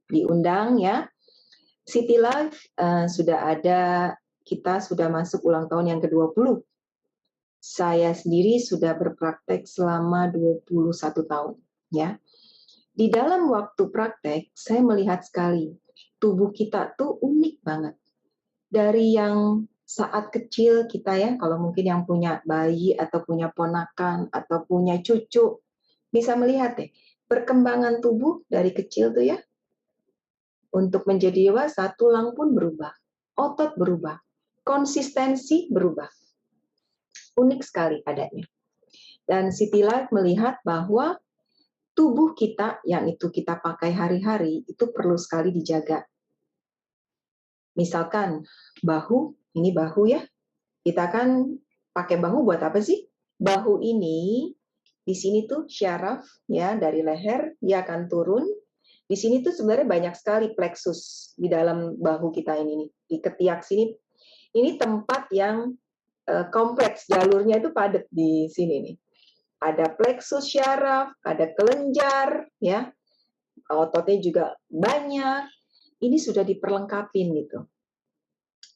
diundang ya. City Life sudah ada, kita sudah masuk ulang tahun yang ke-20. Saya sendiri sudah berpraktek selama 21 tahun. Ya. Di dalam waktu praktek, saya melihat sekali, tubuh kita tuh unik banget. Dari yang saat kecil kita ya, kalau mungkin yang punya bayi atau punya ponakan atau punya cucu, bisa melihat deh, perkembangan tubuh dari kecil tuh ya, untuk menjadi dewasa, tulang pun berubah, otot berubah, konsistensi berubah. Unik sekali adanya. Dan City Life melihat bahwa tubuh kita yang itu kita pakai hari-hari itu perlu sekali dijaga. Misalkan bahu, ini bahu ya. Kita kan pakai bahu buat apa sih? Bahu ini di sini tuh syaraf ya dari leher dia akan turun. Di sini tuh sebenarnya banyak sekali plexus di dalam bahu kita ini nih. Di ketiak sini ini tempat yang kompleks, jalurnya itu padat di sini nih. Ada plexus syaraf, ada kelenjar ya. Ototnya juga banyak. Ini sudah diperlengkapin gitu.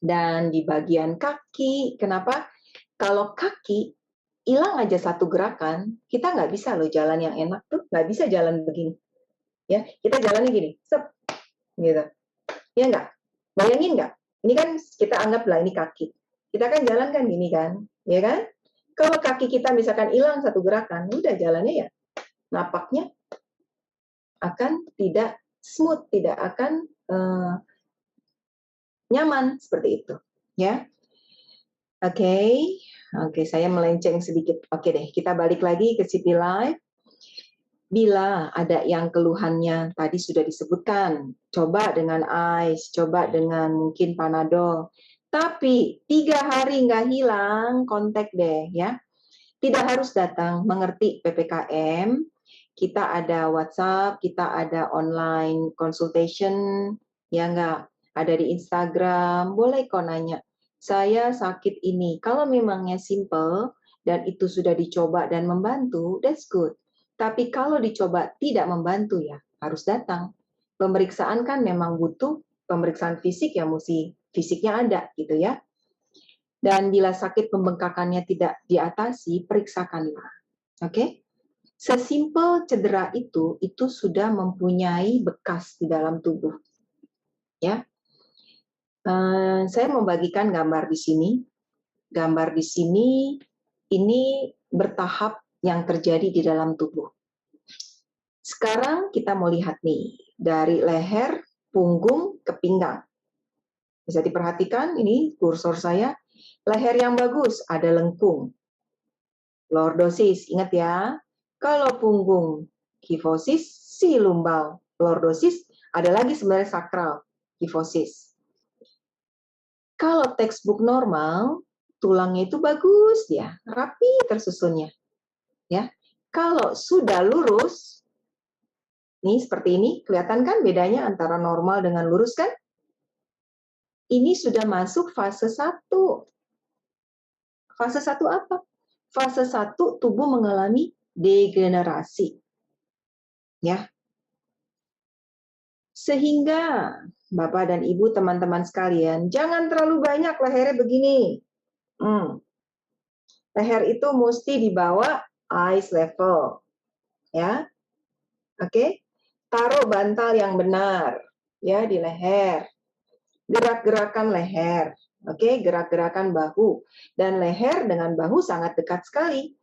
Dan di bagian kaki, kenapa? Kalau kaki hilang aja satu gerakan, kita nggak bisa loh jalan yang enak tuh, nggak bisa jalan begini. Ya, kita jalannya gini, sep, gitu. Ya nggak? Bayangin nggak? Ini kan kita anggaplah ini kaki. Kita kan jalan kan gini kan, ya kan? Kalau kaki kita misalkan hilang satu gerakan, udah jalannya ya napaknya akan tidak smooth, tidak akan nyaman seperti itu, ya. Oke, saya melenceng sedikit. Oke deh, kita balik lagi ke City Life. Bila ada yang keluhannya tadi sudah disebutkan, coba dengan ice, coba dengan mungkin Panadol. Tapi 3 hari nggak hilang, kontak deh ya. Tidak harus datang, mengerti PPKM. Kita ada WhatsApp, kita ada online consultation, ya nggak? Ada di Instagram, boleh kok nanya. Saya sakit ini. Kalau memangnya simple dan itu sudah dicoba dan membantu, that's good. Tapi kalau dicoba tidak membantu ya harus datang. Pemeriksaan kan memang butuh pemeriksaan fisik ya mesti fisiknya ada gitu ya. Dan bila sakit pembengkakannya tidak diatasi, periksakanlah. Oke? Sesimpel cedera itu sudah mempunyai bekas di dalam tubuh. Ya. Saya membagikan gambar di sini. Gambar di sini ini bertahap yang terjadi di dalam tubuh. Sekarang kita mau lihat nih, dari leher, punggung, ke pinggang. Bisa diperhatikan, ini kursor saya. Leher yang bagus, ada lengkung. Lordosis, ingat ya. Kalau punggung, kifosis, si lumbal. Lordosis, ada lagi sebenarnya sakral, kifosis. Kalau textbook normal, tulangnya itu bagus dia, rapi tersusunnya. Ya. Kalau sudah lurus, nih seperti ini, kelihatan kan bedanya antara normal dengan lurus kan? ini sudah masuk fase 1. Fase 1 apa? Fase 1 tubuh mengalami degenerasi. Ya. Sehingga Bapak dan Ibu, teman-teman sekalian, jangan terlalu banyak lehernya begini. Leher itu mesti dibawa eye level. Ya. Oke. Taruh bantal yang benar ya di leher. Gerak-gerakan leher. Oke, gerak-gerakan bahu dan leher dengan bahu sangat dekat sekali.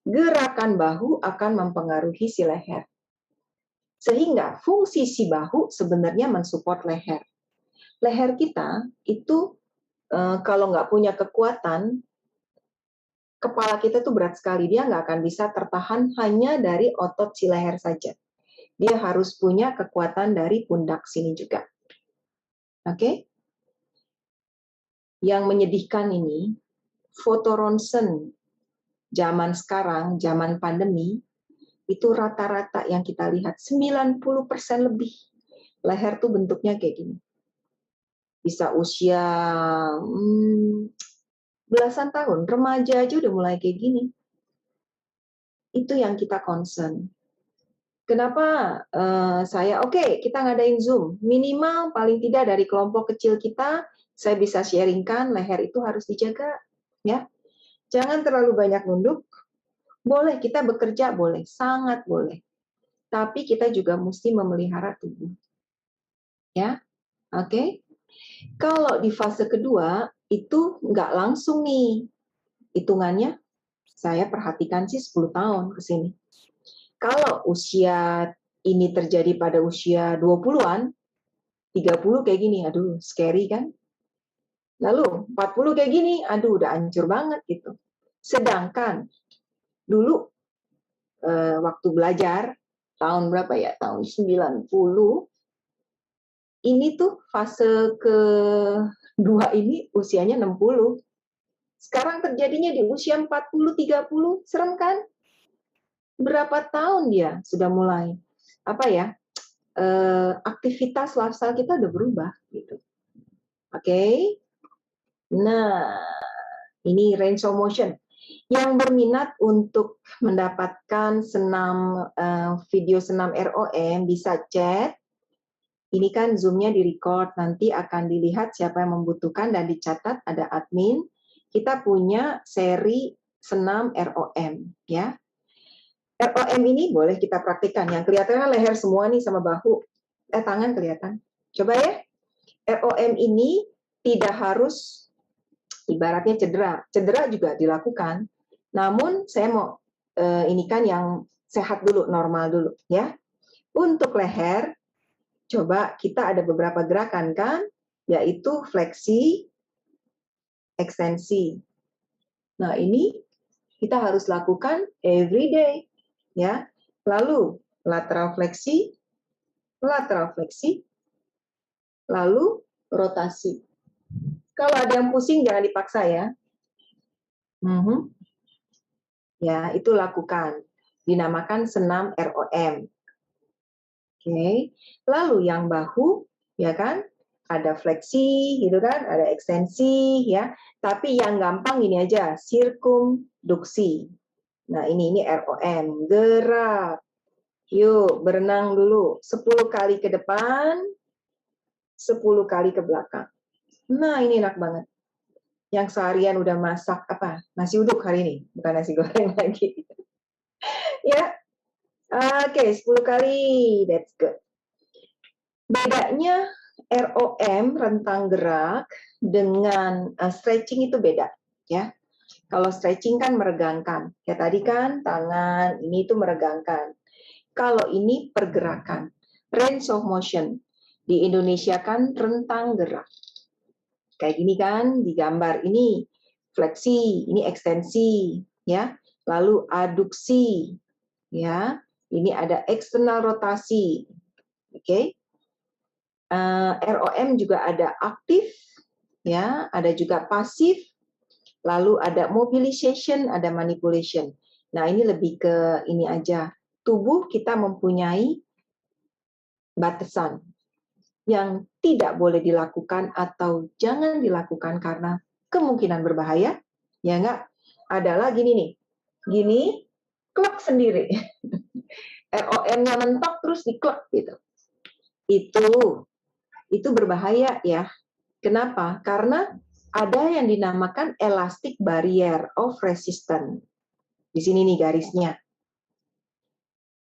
Gerakan bahu akan mempengaruhi si leher. Sehingga fungsi si bahu sebenarnya mensupport leher. Leher kita itu kalau nggak punya kekuatan, kepala kita tuh berat sekali. Dia nggak akan bisa tertahan hanya dari otot si leher saja. Dia harus punya kekuatan dari pundak sini juga. Oke? Yang menyedihkan ini, foto ronsen zaman sekarang, zaman pandemi, itu rata-rata yang kita lihat 90% lebih leher tuh bentuknya kayak gini. Bisa usia belasan tahun, remaja aja udah mulai kayak gini. Itu yang kita concern. Kenapa saya kita ngadain Zoom, minimal paling tidak dari kelompok kecil kita, saya bisa sharingkan leher itu harus dijaga, ya. Jangan terlalu banyak nunduk. Boleh kita bekerja, boleh, sangat boleh. Tapi kita juga mesti memelihara tubuh. Ya, oke. Kalau di fase kedua, itu nggak langsung nih. Hitungannya, saya perhatikan sih 10 tahun ke sini. Kalau usia ini terjadi pada usia 20-an, 30 kayak gini, aduh, scary kan? Lalu 40 kayak gini, aduh, udah hancur banget gitu. Sedangkan dulu waktu belajar, tahun berapa ya? Tahun 90, ini tuh fase kedua ini usianya 60. Sekarang terjadinya di usia 40, 30, serem kan? Berapa tahun dia sudah mulai aktivitas lifestyle kita udah berubah gitu. Oke. Nah, ini range of motion. Yang berminat untuk mendapatkan video senam ROM bisa chat. Ini kan Zoom-nya di-record, nanti akan dilihat siapa yang membutuhkan dan dicatat, ada admin. Kita punya seri senam ROM, ya. ROM ini boleh kita praktikkan. Yang kelihatan kan leher semua nih sama bahu. Tangan kelihatan. Coba ya. ROM ini tidak harus ibaratnya cedera. Cedera juga dilakukan. Namun saya mau ini kan yang sehat dulu, normal dulu ya. Untuk leher, coba kita ada beberapa gerakan kan, yaitu fleksi, ekstensi. Nah, ini kita harus lakukan every day. Ya, lalu lateral fleksi, lalu rotasi. Kalau ada yang pusing jangan dipaksa ya. Ya, itu lakukan. Dinamakan senam ROM. Oke. Lalu yang bahu, ya kan? Ada fleksi, gitu kan? Ada ekstensi, ya. Tapi yang gampang ini aja, sirkumduksi. Nah, ini ROM. Gerak. Yuk, berenang dulu. 10 kali ke depan, 10 kali ke belakang. Nah, ini enak banget. Yang seharian udah masak nasi uduk hari ini, bukan nasi goreng lagi. Ya, oke, 10 kali, that's good. Bedanya ROM, rentang gerak, dengan stretching itu beda, ya. Kalau stretching kan meregangkan, ya tadi kan tangan ini itu meregangkan. Kalau ini pergerakan, range of motion. Di Indonesia kan rentang gerak. Kayak gini kan, di gambar ini fleksi, ini ekstensi, ya. Lalu aduksi, ya. Ini ada eksternal rotasi, oke. ROM juga ada aktif, ya. Ada juga pasif. Lalu ada mobilization, ada manipulation. Nah, ini lebih ke ini aja. Tubuh kita mempunyai batasan. yang tidak boleh dilakukan atau jangan dilakukan karena kemungkinan berbahaya, ya enggak? Adalah gini nih, gini, klek sendiri. ROM-nya mentok terus diklek gitu. Itu berbahaya ya. Kenapa? Karena ada yang dinamakan elastic barrier of resistance. Di sini nih garisnya.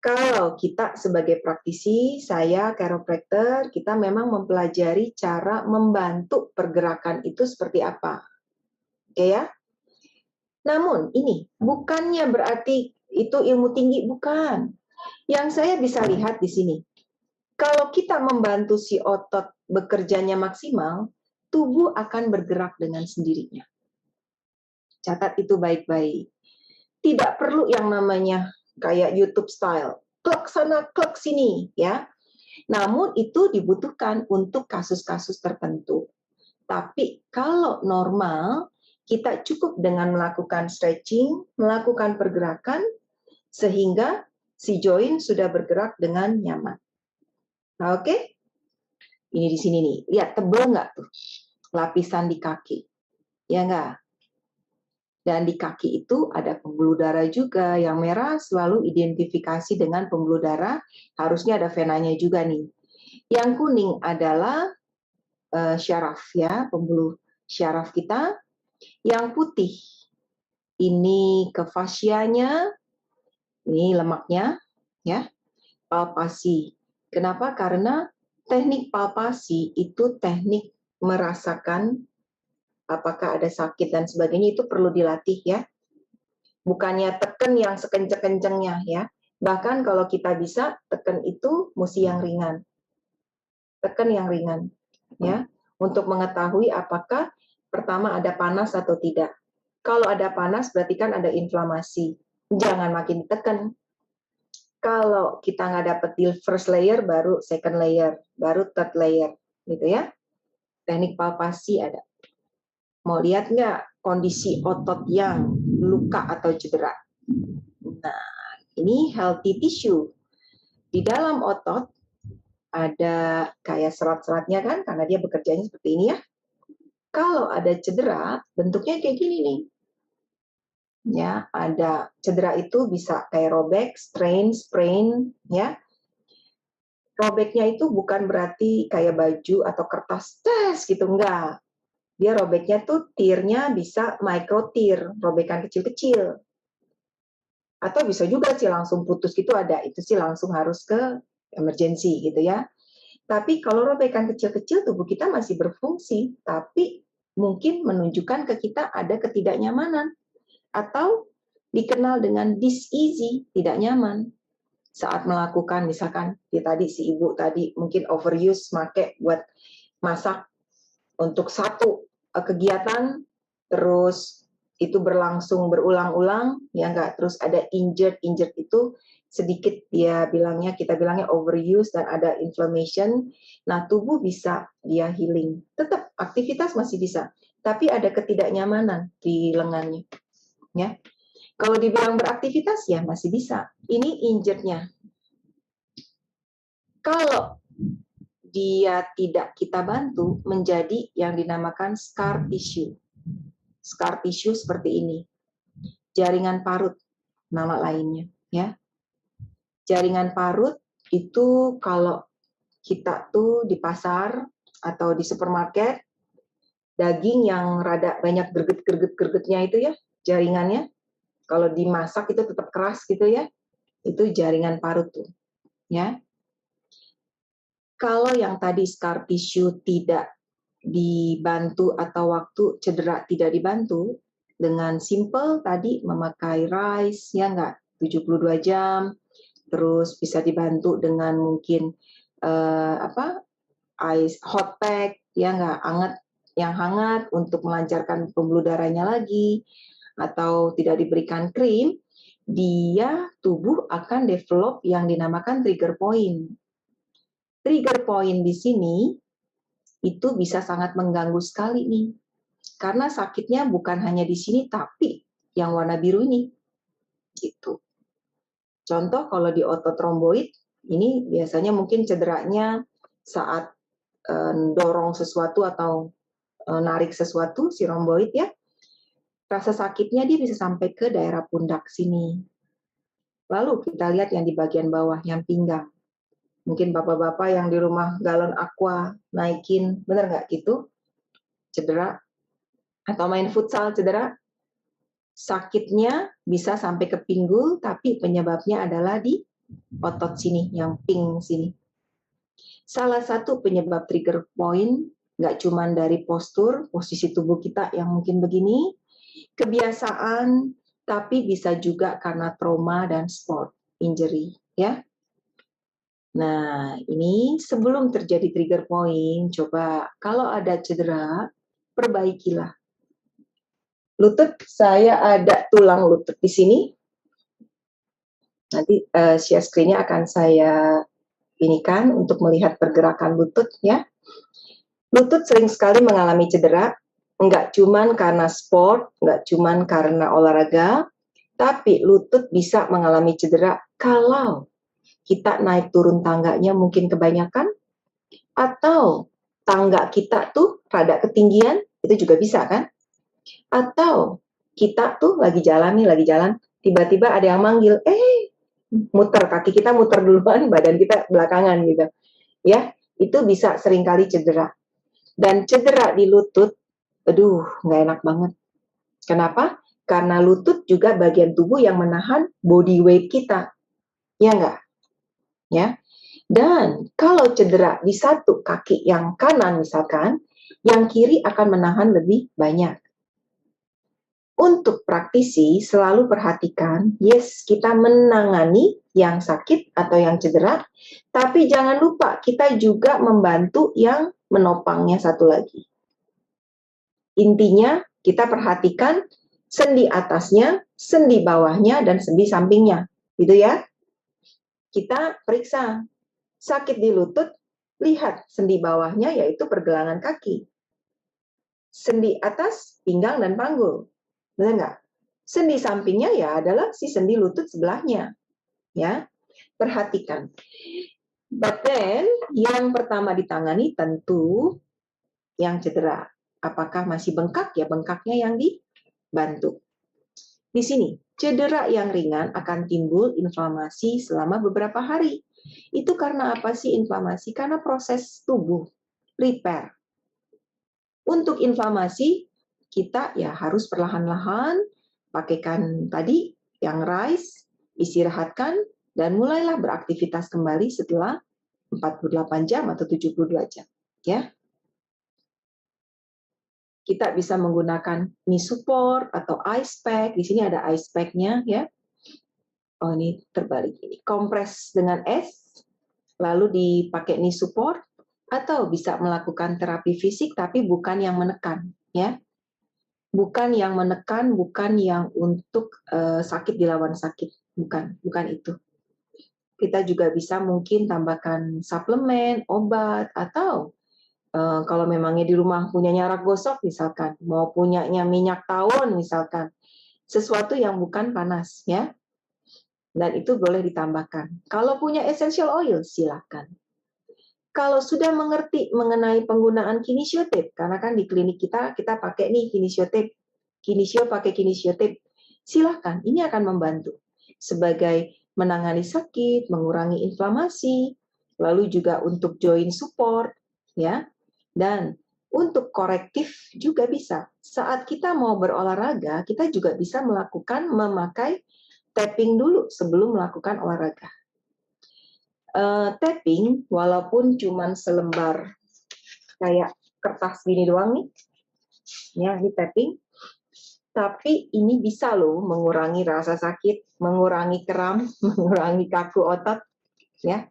Kalau kita sebagai praktisi, saya chiropractor, kita memang mempelajari cara membantu pergerakan itu seperti apa. Oke ya? Namun ini bukannya berarti itu ilmu tinggi, bukan. Yang saya bisa lihat di sini, kalau kita membantu si otot bekerjanya maksimal, tubuh akan bergerak dengan sendirinya. Catat itu baik-baik. Tidak perlu yang namanya kayak YouTube style, klek sana, klek sini, ya. Namun itu dibutuhkan untuk kasus-kasus tertentu. Tapi kalau normal, kita cukup dengan melakukan stretching, melakukan pergerakan, sehingga si joint sudah bergerak dengan nyaman. Nah, oke? Ini di sini nih, lihat tebel nggak tuh lapisan di kaki, ya nggak? Dan di kaki itu ada pembuluh darah juga, yang merah selalu identifikasi dengan pembuluh darah, harusnya ada venanya juga nih. Yang kuning adalah syaraf ya, pembuluh syaraf kita. Yang putih ini ke fasianya, ini lemaknya, ya, palpasi. Kenapa? Karena teknik palpasi itu teknik merasakan apakah ada sakit dan sebagainya, itu perlu dilatih ya. Bukannya tekan yang sekenceng-kencengnya ya. Bahkan kalau kita bisa tekan itu mesti yang ringan. Tekan yang ringan ya, untuk mengetahui apakah pertama ada panas atau tidak. Kalau ada panas berarti kan ada inflamasi. Jangan makin ditekan. Kalau kita nggak dapat di first layer, baru second layer, baru third layer, gitu ya. Teknik palpasi ada. Mau lihat nggak kondisi otot yang luka atau cedera? Nah, ini healthy tissue. Di dalam otot ada kayak serat-seratnya kan, karena dia bekerjanya seperti ini ya. Kalau ada cedera, bentuknya kayak gini nih. Ya, ada cedera itu bisa kayak robek, strain, sprain, ya. Robeknya itu bukan berarti kayak baju atau kertas tes gitu, enggak. Dia robeknya tuh tirnya bisa micro tir, robekan kecil-kecil. Atau bisa juga sih langsung putus gitu ada, itu sih langsung harus ke emergency gitu ya. Tapi kalau robekan kecil-kecil tubuh kita masih berfungsi, tapi mungkin menunjukkan ke kita ada ketidaknyamanan atau dikenal dengan dis-easy, tidak nyaman saat melakukan misalkan ya tadi si ibu tadi mungkin overuse make buat masak untuk satu kegiatan, terus itu berlangsung berulang-ulang ya enggak, terus ada injured itu sedikit dia bilangnya, kita bilangnya overuse dan ada inflammation. Nah, tubuh bisa dia healing. Tetap aktivitas masih bisa, tapi ada ketidaknyamanan di lengannya. Ya. Kalau dibilang beraktivitas ya masih bisa. Ini injured-nya. Kalau dia tidak kita bantu menjadi yang dinamakan scar tissue. Scar tissue seperti ini. Jaringan parut nama lainnya, ya. Jaringan parut itu kalau kita tuh di pasar atau di supermarket, daging yang rada banyak greget-gregetnya itu ya, jaringannya. Kalau dimasak itu tetap keras gitu ya. Itu jaringan parut tuh, ya. Kalau yang tadi scar tissue tidak dibantu atau waktu cedera tidak dibantu, dengan simple tadi memakai RICE ya enggak 72 jam, terus bisa dibantu dengan mungkin ice hot pack ya enggak, yang hangat untuk melancarkan pembuluh darahnya lagi, atau tidak diberikan krim, dia tubuh akan develop yang dinamakan trigger point. Trigger point di sini itu bisa sangat mengganggu sekali nih. Karena sakitnya bukan hanya di sini, tapi yang warna biru ini. Gitu. Contoh kalau di otot romboid, ini biasanya mungkin cederanya saat dorong sesuatu atau narik sesuatu, si romboid ya, rasa sakitnya dia bisa sampai ke daerah pundak sini. Lalu kita lihat yang di bagian bawah, yang pinggang. Mungkin bapak-bapak yang di rumah galon aqua naikin, bener nggak gitu? Cedera. Atau main futsal cedera. Sakitnya bisa sampai ke pinggul, tapi penyebabnya adalah di otot sini, yang ping sini. Salah satu penyebab trigger point nggak cuma dari postur, posisi tubuh kita yang mungkin begini, kebiasaan, tapi bisa juga karena trauma dan sport injury, ya. Nah, ini sebelum terjadi trigger point, coba kalau ada cedera, perbaikilah. Lutut, saya ada tulang lutut di sini. Nanti share screen-nya akan saya inikan untuk melihat pergerakan lutut ya. Lutut sering sekali mengalami cedera, nggak cuman karena sport, nggak cuman karena olahraga, tapi lutut bisa mengalami cedera kalau kita naik turun tangganya mungkin kebanyakan, atau tangga kita tuh rada ketinggian, itu juga bisa kan? Atau kita tuh lagi jalan, tiba-tiba ada yang manggil, muter, kaki kita muter duluan, badan kita belakangan gitu. Ya, itu bisa seringkali cedera. Dan cedera di lutut, aduh, nggak enak banget. Kenapa? Karena lutut juga bagian tubuh yang menahan body weight kita. Ya nggak? Ya. Dan kalau cedera di satu kaki yang kanan misalkan, yang kiri akan menahan lebih banyak. Untuk praktisi, selalu perhatikan, yes, kita menangani yang sakit atau yang cedera, tapi jangan lupa kita juga membantu yang menopangnya satu lagi. Intinya, kita perhatikan sendi atasnya, sendi bawahnya, dan sendi sampingnya. Gitu ya. Kita periksa. Sakit di lutut, lihat sendi bawahnya yaitu pergelangan kaki. Sendi atas, pinggang dan panggul. Benar nggak? Sendi sampingnya ya adalah si sendi lutut sebelahnya. Ya, perhatikan. But then, yang pertama ditangani tentu yang cedera. Apakah masih bengkak? Ya bengkaknya yang dibantu. Di sini, cedera yang ringan akan timbul inflamasi selama beberapa hari. Itu karena apa sih inflamasi? Karena proses tubuh, repair. Untuk inflamasi, kita ya harus perlahan-lahan pakaikan tadi yang rise, istirahatkan, dan mulailah beraktivitas kembali setelah 48 jam atau 72 jam. Ya. Kita bisa menggunakan knee support atau ice pack. Di sini ada ice pack-nya ya. Oh, ini terbalik ini. Kompres dengan es, lalu dipakai knee support, atau bisa melakukan terapi fisik tapi bukan yang menekan ya. Bukan yang menekan, bukan yang untuk sakit dilawan sakit, bukan itu. Kita juga bisa mungkin tambahkan suplemen, obat, atau kalau memangnya di rumah punyanya rak gosok misalkan, mau punyanya minyak tawon misalkan, sesuatu yang bukan panas ya. Dan itu boleh ditambahkan. Kalau punya essential oil, silakan. Kalau sudah mengerti mengenai penggunaan kinesiotape, karena kan di klinik kita pakai nih kinesiotape, kinesio pakai kinesiotape, silakan. Ini akan membantu sebagai menangani sakit, mengurangi inflamasi, lalu juga untuk joint support, ya. Dan untuk korektif juga bisa. Saat kita mau berolahraga, kita juga bisa memakai tapping dulu sebelum melakukan olahraga. Tapping, walaupun cuma selembar kayak kertas gini doang nih, ya ini tapping, tapi ini bisa loh mengurangi rasa sakit, mengurangi kram, mengurangi kaku otot, ya.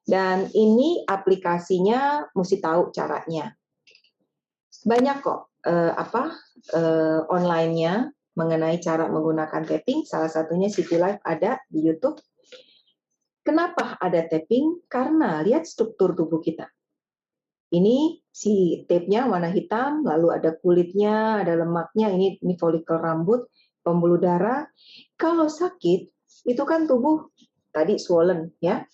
Dan ini aplikasinya mesti tahu caranya. Banyak kok online-nya mengenai cara menggunakan tapping. Salah satunya City Life ada di YouTube. Kenapa ada tapping? Karena lihat struktur tubuh kita. Ini si tape-nya warna hitam, lalu ada kulitnya, ada lemaknya, ini folikel rambut, pembuluh darah. Kalau sakit, itu kan tubuh tadi swollen ya.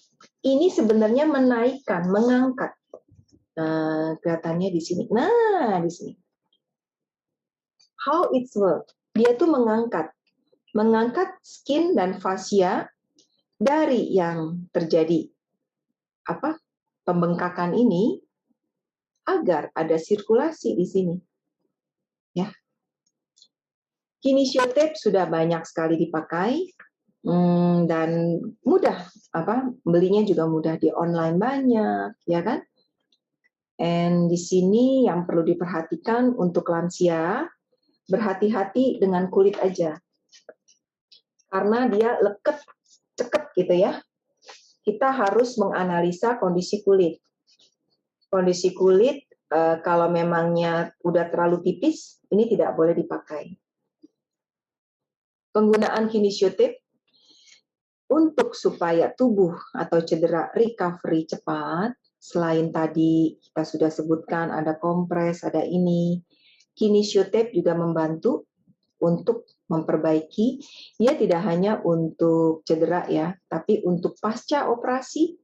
Ini sebenarnya menaikkan, mengangkat Kelihatannya di sini. Nah, di sini. How it's work. Dia tuh mengangkat skin dan fascia dari yang terjadi pembengkakan ini agar ada sirkulasi di sini. Ya. Kinesiotape sudah banyak sekali dipakai dan mudah belinya juga mudah di online banyak, ya kan? And di sini yang perlu diperhatikan untuk lansia, berhati-hati dengan kulit aja. Karena dia leket, cekep gitu ya. Kita harus menganalisa kondisi kulit. Kondisi kulit kalau memangnya udah terlalu tipis, ini tidak boleh dipakai. Penggunaan kinesiotape untuk supaya tubuh atau cedera recovery cepat, selain tadi kita sudah sebutkan ada kompres, ada ini, kinesiotape juga membantu untuk memperbaiki, ya tidak hanya untuk cedera ya, tapi untuk pasca operasi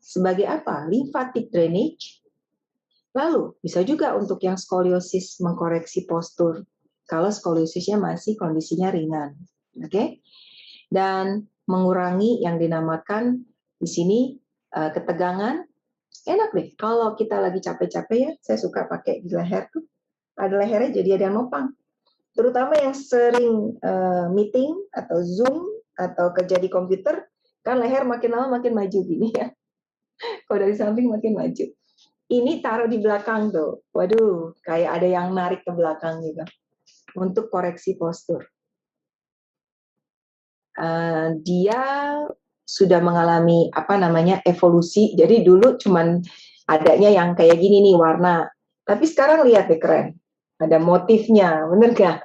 sebagai apa? Lymphatic drainage. Lalu bisa juga untuk yang skoliosis mengkoreksi postur kalau skoliosisnya masih kondisinya ringan. Oke? Dan mengurangi yang dinamakan di sini ketegangan. Enak deh kalau kita lagi capek-capek ya, saya suka pakai di leher tuh. Ada lehernya jadi ada yang nopang. Terutama yang sering meeting atau Zoom atau kerja di komputer, kan leher makin lama makin maju gini ya. Kalau dari samping makin maju. Ini taruh di belakang tuh. Waduh, kayak ada yang narik ke belakang gitu. Untuk koreksi postur. Dia sudah mengalami evolusi. Jadi dulu cuman adanya yang kayak gini nih warna. Tapi sekarang lihat deh keren. Ada motifnya, bener gak?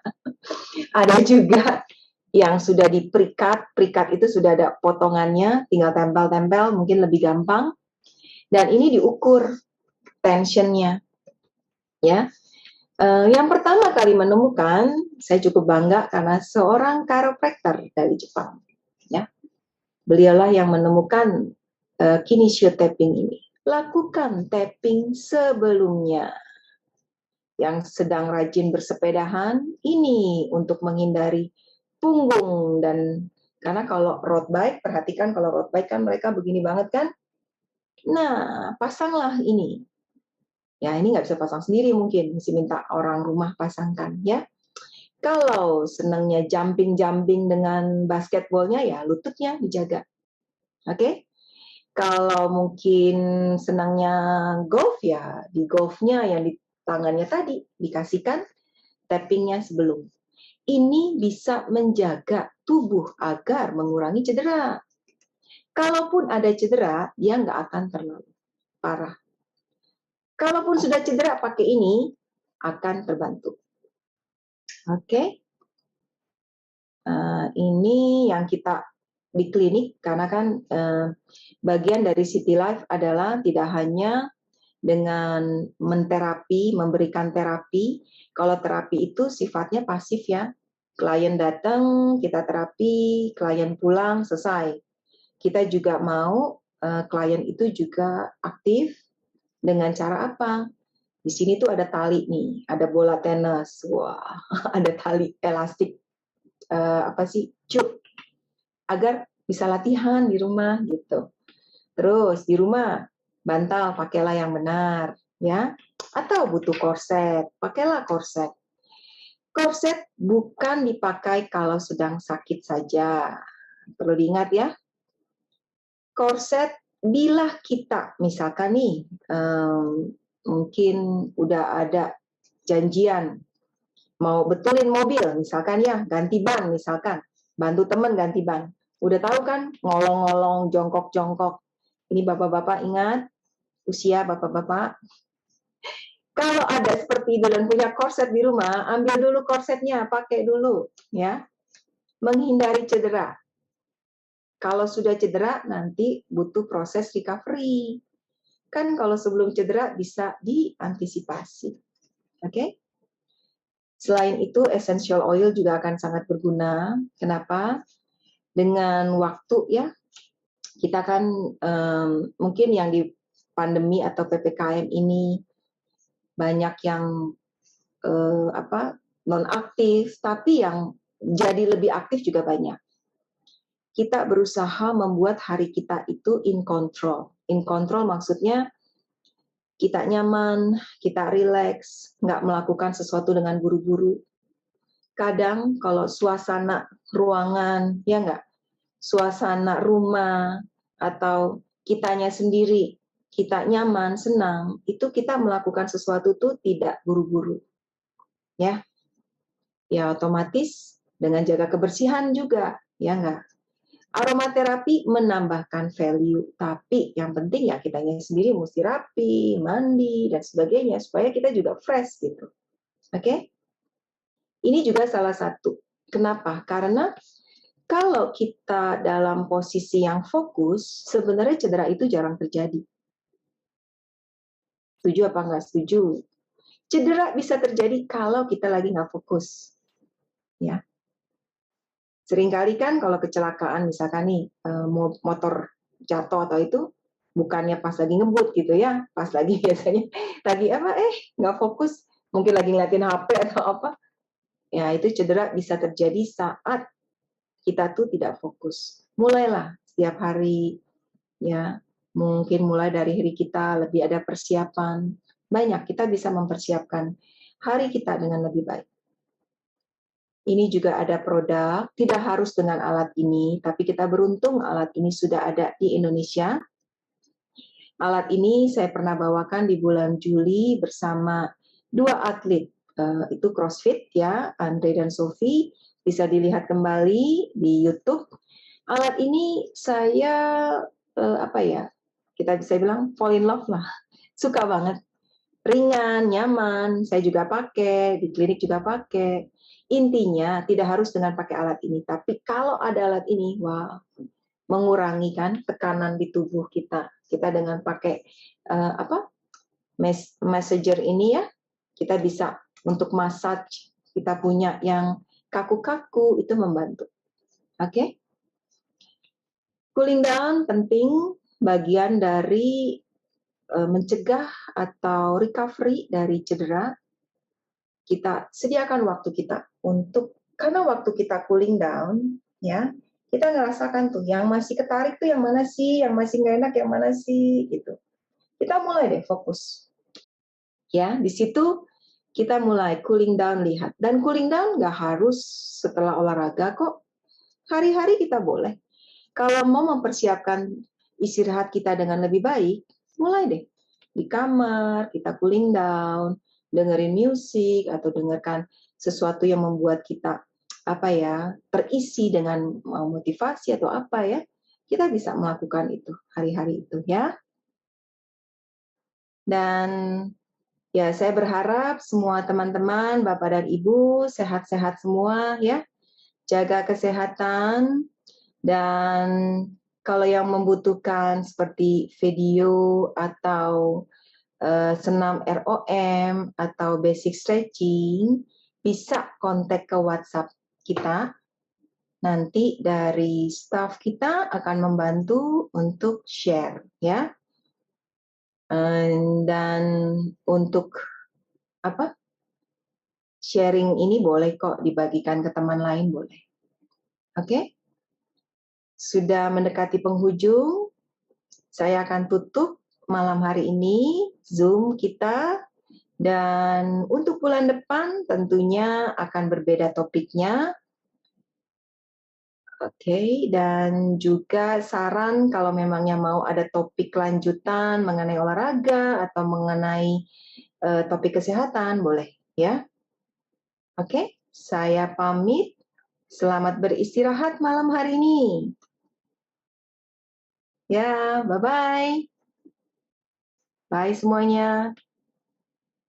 Ada juga yang sudah diperikat, perikat itu sudah ada potongannya, tinggal tempel-tempel, mungkin lebih gampang. Dan ini diukur tensionnya, ya. Yang pertama kali menemukan, saya cukup bangga karena seorang chiropractor dari Jepang, ya. Beliaulah yang menemukan kinesiotaping ini. Lakukan tapping sebelumnya. Yang sedang rajin bersepedahan, ini untuk menghindari punggung dan karena kalau road bike, perhatikan kalau road bike kan mereka begini banget kan. Nah, pasanglah ini. Ya, ini nggak bisa pasang sendiri mungkin, mesti minta orang rumah pasangkan ya. Kalau senangnya jumping-jumping dengan basketbolnya ya lututnya dijaga. Oke? Kalau mungkin senangnya golf ya di golfnya yang di tangannya tadi dikasihkan tappingnya sebelum. Ini bisa menjaga tubuh agar mengurangi cedera. Kalaupun ada cedera, dia nggak akan terlalu parah. Kalaupun sudah cedera pakai ini, akan terbantu. Oke. Ini yang kita di klinik, karena kan bagian dari City Life adalah tidak hanya dengan menterapi, memberikan terapi. Kalau terapi itu sifatnya pasif ya. Klien datang, kita terapi, klien pulang, selesai. Kita juga mau klien itu juga aktif dengan cara apa? Di sini tuh ada tali nih, ada bola tenis, wah, ada tali elastik, cup, agar bisa latihan di rumah gitu. Terus di rumah bantal pakailah yang benar, ya. Atau butuh korset, pakailah korset. Korset bukan dipakai kalau sedang sakit saja. Perlu diingat ya. Korset bila kita misalkan nih mungkin udah ada janjian mau betulin mobil misalkan ya, ganti ban misalkan, bantu teman ganti ban. Udah tahu kan ngolong-ngolong, jongkok-jongkok. Ini bapak-bapak ingat usia bapak-bapak. Kalau ada seperti itu dan punya korset di rumah, ambil dulu korsetnya, pakai dulu ya. Menghindari cedera. Kalau sudah cedera, nanti butuh proses recovery. Kan kalau sebelum cedera bisa diantisipasi. Oke? Selain itu, essential oil juga akan sangat berguna. Kenapa? Dengan waktu ya, kita kan mungkin yang pandemi atau PPKM ini banyak yang non aktif, tapi yang jadi lebih aktif juga banyak. Kita berusaha membuat hari kita itu in control. In control maksudnya kita nyaman, kita rileks, nggak melakukan sesuatu dengan buru-buru. Kadang kalau suasana ruangan, ya nggak, suasana rumah, atau kitanya sendiri, kita nyaman, senang, itu kita melakukan sesuatu tuh tidak buru-buru. Ya, ya otomatis dengan jaga kebersihan juga, ya nggak? Aromaterapi menambahkan value, tapi yang penting ya kitanya sendiri mesti rapi, mandi, dan sebagainya, supaya kita juga fresh gitu. Oke? Ini juga salah satu. Kenapa? Karena kalau kita dalam posisi yang fokus, sebenarnya cedera itu jarang terjadi. Setuju apa nggak setuju? Cedera bisa terjadi kalau kita lagi nggak fokus. Ya. Seringkali kan kalau kecelakaan misalkan nih, motor jatuh atau itu, bukannya pas lagi ngebut gitu ya, pas lagi biasanya lagi nggak fokus, mungkin lagi ngeliatin HP atau apa, ya itu cedera bisa terjadi saat kita tuh tidak fokus. Mulailah setiap hari, ya, mungkin mulai dari hari kita lebih ada persiapan, banyak kita bisa mempersiapkan hari kita dengan lebih baik. Ini juga ada produk, tidak harus dengan alat ini, tapi kita beruntung alat ini sudah ada di Indonesia. Alat ini saya pernah bawakan di bulan Juli bersama 2 atlet, itu CrossFit ya, Andre dan Sophie, bisa dilihat kembali di YouTube. Alat ini saya, kita bisa bilang fall in love lah, suka banget. Ringan, nyaman, saya juga pakai, di klinik juga pakai. Intinya tidak harus dengan pakai alat ini, tapi kalau ada alat ini, wah, mengurangi kan tekanan di tubuh kita. Kita dengan pakai massager ini ya, kita bisa untuk massage, kita punya yang kaku-kaku itu membantu. Oke? Cooling down penting, bagian dari mencegah atau recovery dari cedera. Kita sediakan waktu kita untuk, karena waktu kita cooling down, ya, kita ngerasakan tuh yang masih ketarik tuh yang mana sih, yang masih nggak enak yang mana sih, gitu. Kita mulai deh fokus. Ya, di situ kita mulai cooling down, lihat. Dan cooling down nggak harus setelah olahraga kok. Hari-hari kita boleh. Kalau mau mempersiapkan istirahat kita dengan lebih baik, mulai deh. Di kamar, kita cooling down, dengerin musik, atau dengarkan sesuatu yang membuat kita terisi dengan motivasi atau apa ya. Kita bisa melakukan itu hari-hari itu ya. Dan ya, saya berharap semua teman-teman, Bapak dan Ibu, sehat-sehat semua ya. Jaga kesehatan, dan kalau yang membutuhkan seperti video atau senam ROM atau basic stretching, bisa kontak ke WhatsApp kita. Nanti dari staff kita akan membantu untuk share ya. Dan untuk sharing ini boleh kok dibagikan ke teman lain, boleh. Oke? Sudah mendekati penghujung, saya akan tutup malam hari ini Zoom kita, dan untuk bulan depan tentunya akan berbeda topiknya. Oke, dan juga saran kalau memangnya mau ada topik lanjutan mengenai olahraga atau mengenai topik kesehatan, boleh ya. Oke, saya pamit. Selamat beristirahat malam hari ini. Ya, bye-bye. Bye semuanya.